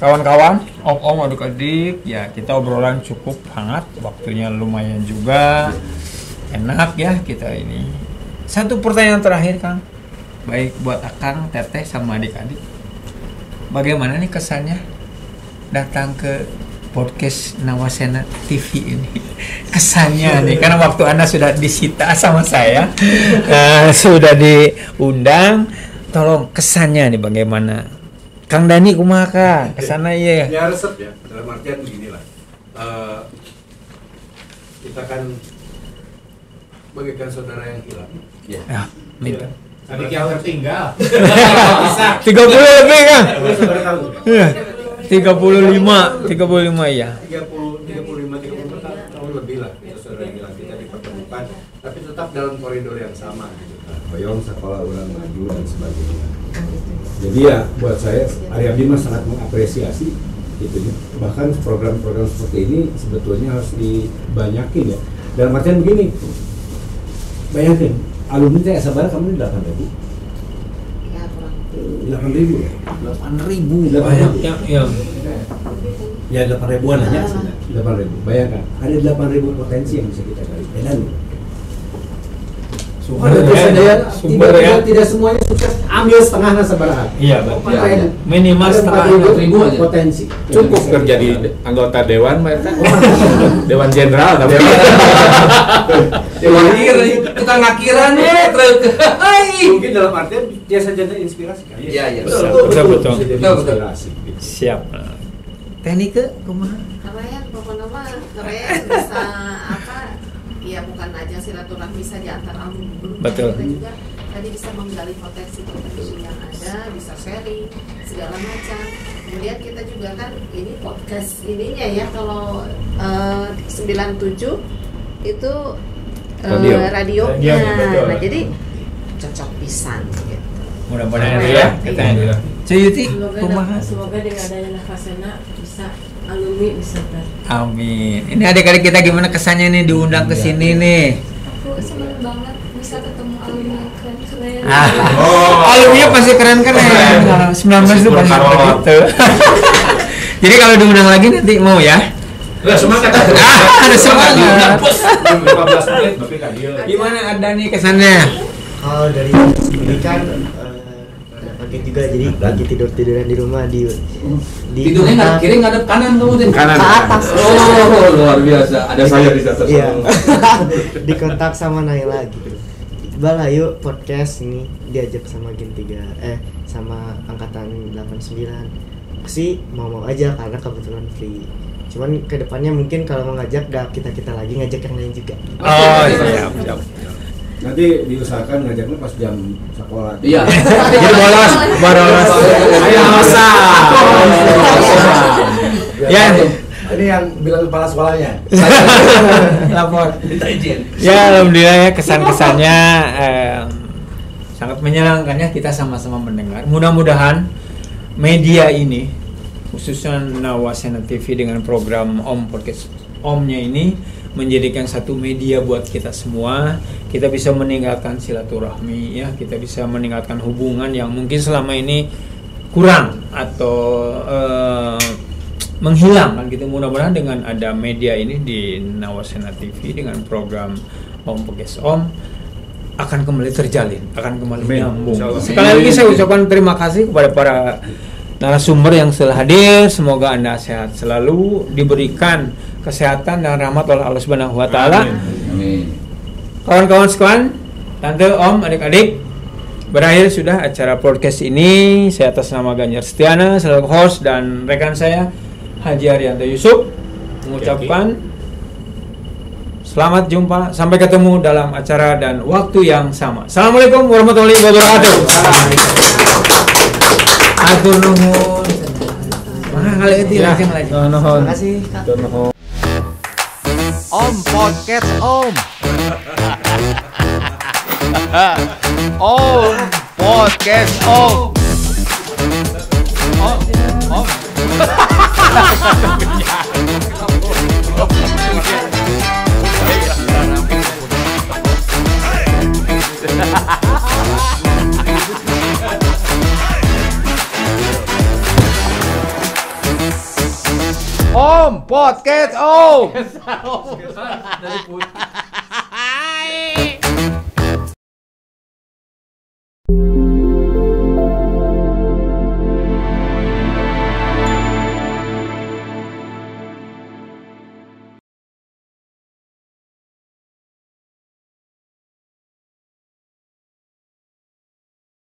kawan-kawan, om-om, adik-adik, ya kita obrolan cukup hangat, waktunya lumayan juga, enak ya kita ini. Satu pertanyaan terakhir Kang, baik buat Akang, Teteh, sama adik-adik. Bagaimana nih kesannya datang ke podcast Nawasena TV ini? Kesannya nih, karena waktu Anda sudah disita sama saya, sudah diundang, tolong kesannya nih bagaimana? Kang Dani kumaha kesana ya? Ya resep ya, dalam artian beginilah. Kita kan bagaikan saudara yang hilang. Ya, minta. Adik yang tertinggal. 30 lebih Kang. Saudara tahu. Iya. 35 ya. 35 tahun lebih lah kita saudara yang hilang, kita dipertemukan, tapi tetap dalam koridor yang sama gitu. Hoyong sekolah ulang maju dan sebagainya. Jadi ya buat saya Arya Bima sangat mengapresiasi gitu ya. Bahkan program-program seperti ini sebetulnya harus dibanyakin ya. Dalam artian begini, bayangin alumni teh sabar kamu 8.000. Ya, kurang. 8.000 ya? 8.000 banyak ya. Ya 8.000-an aja sih. 8.000. Bayangkan, ada 8.000 potensi yang bisa kita gali. Dan sumber ya. Tidak semuanya sukses, ambil setengahnya sabaraha. Iya, betul. Minimal setengah 4.000 aja potensi. Cukup terjadi anggota dewan mereka. Dewan jenderal tapi tukang ngakiran ya. Mungkin dalam artian dia saja inspirasi kan. Iya. Betul. Inspirasi. Siap. Teknik kumaha? Keren, pokoknya mah keren, bisa apa? Ya bukan aja silaturahmi saja antar alumni, Betul. kita juga tadi bisa menggali potensi yang ada, bisa sharing segala macam. Kemudian kita juga kan ini podcast ininya ya, kalau 97 itu radionya. Nah, jadi cocok pisan gitu. Mudah-mudahan ya kita ini. Cuyuti kumaha? Semoga dengan adanya Nawasena bisa alumni bisa Amin. Ini adik-adik kita gimana kesannya nih diundang ke sini nih? Aku senang banget bisa ketemu alumni keren-keren. Alumni pasti keren-keren. 19 itu pasti begitu. Jadi kalau diundang lagi nanti mau ya? Udah semangat. Ada semangat. 15 menit tapi kan dia. Gimana ada nih kesannya? Kalau dari sendiri kan kaget juga, jadi lagi tiduran di rumah di Tidurnya nggak kiri ngadep kanan kamu deh. Kanan. ke atas. Oh, luar biasa. Ada saya di atas. Iya. Dikontak sama Naila gitu. Bal ayo podcast ini diajak sama Gen 3 sama angkatan 89. Sih mau aja karena kebetulan free. Cuman kedepannya mungkin kalau mau ngajak gak kita lagi ngajak yang lain juga. Oh, siap. Nanti diusahakan ngajaknya pas jam sekolah. Iya. Jadi bolos. Ayo masa. Ya. Ini yang bilang kepala sekolahnya. Lapor. Ya, alhamdulillah ya kesan-kesannya sangat menyenangkan ya, kita sama-sama mendengar. Mudah-mudahan media ini khususnya Nawasena TV dengan program Om Podcast Omnya ini menjadikan satu media buat kita semua. Kita bisa meningkatkan silaturahmi ya, kita bisa meningkatkan hubungan yang mungkin selama ini kurang atau menghilang kan gitu. Mudah-mudahan dengan ada media ini di Nawasena TV dengan program Om Podcast Om akan kembali terjalin, akan kembali nyambung. Sekali lagi saya ucapkan terima kasih kepada para narasumber yang telah hadir. Semoga Anda sehat selalu, diberikan kesehatan dan rahmat oleh Allah Subhanahu wa taala. Amin. Kawan-kawan sekalian, tante, om, adik-adik, berakhir sudah acara podcast ini. Saya atas nama Ganjar Setiana selaku host dan rekan saya Haji Arianto Yusuf mengucapkan selamat jumpa, sampai ketemu dalam acara dan waktu yang sama. Assalamualaikum warahmatullahi wabarakatuh. Atur nuhun. Kali itu lagi. Terima kasih Kak. Om Podcast Om. Om Podcast Om. Om. Om Podcast Om.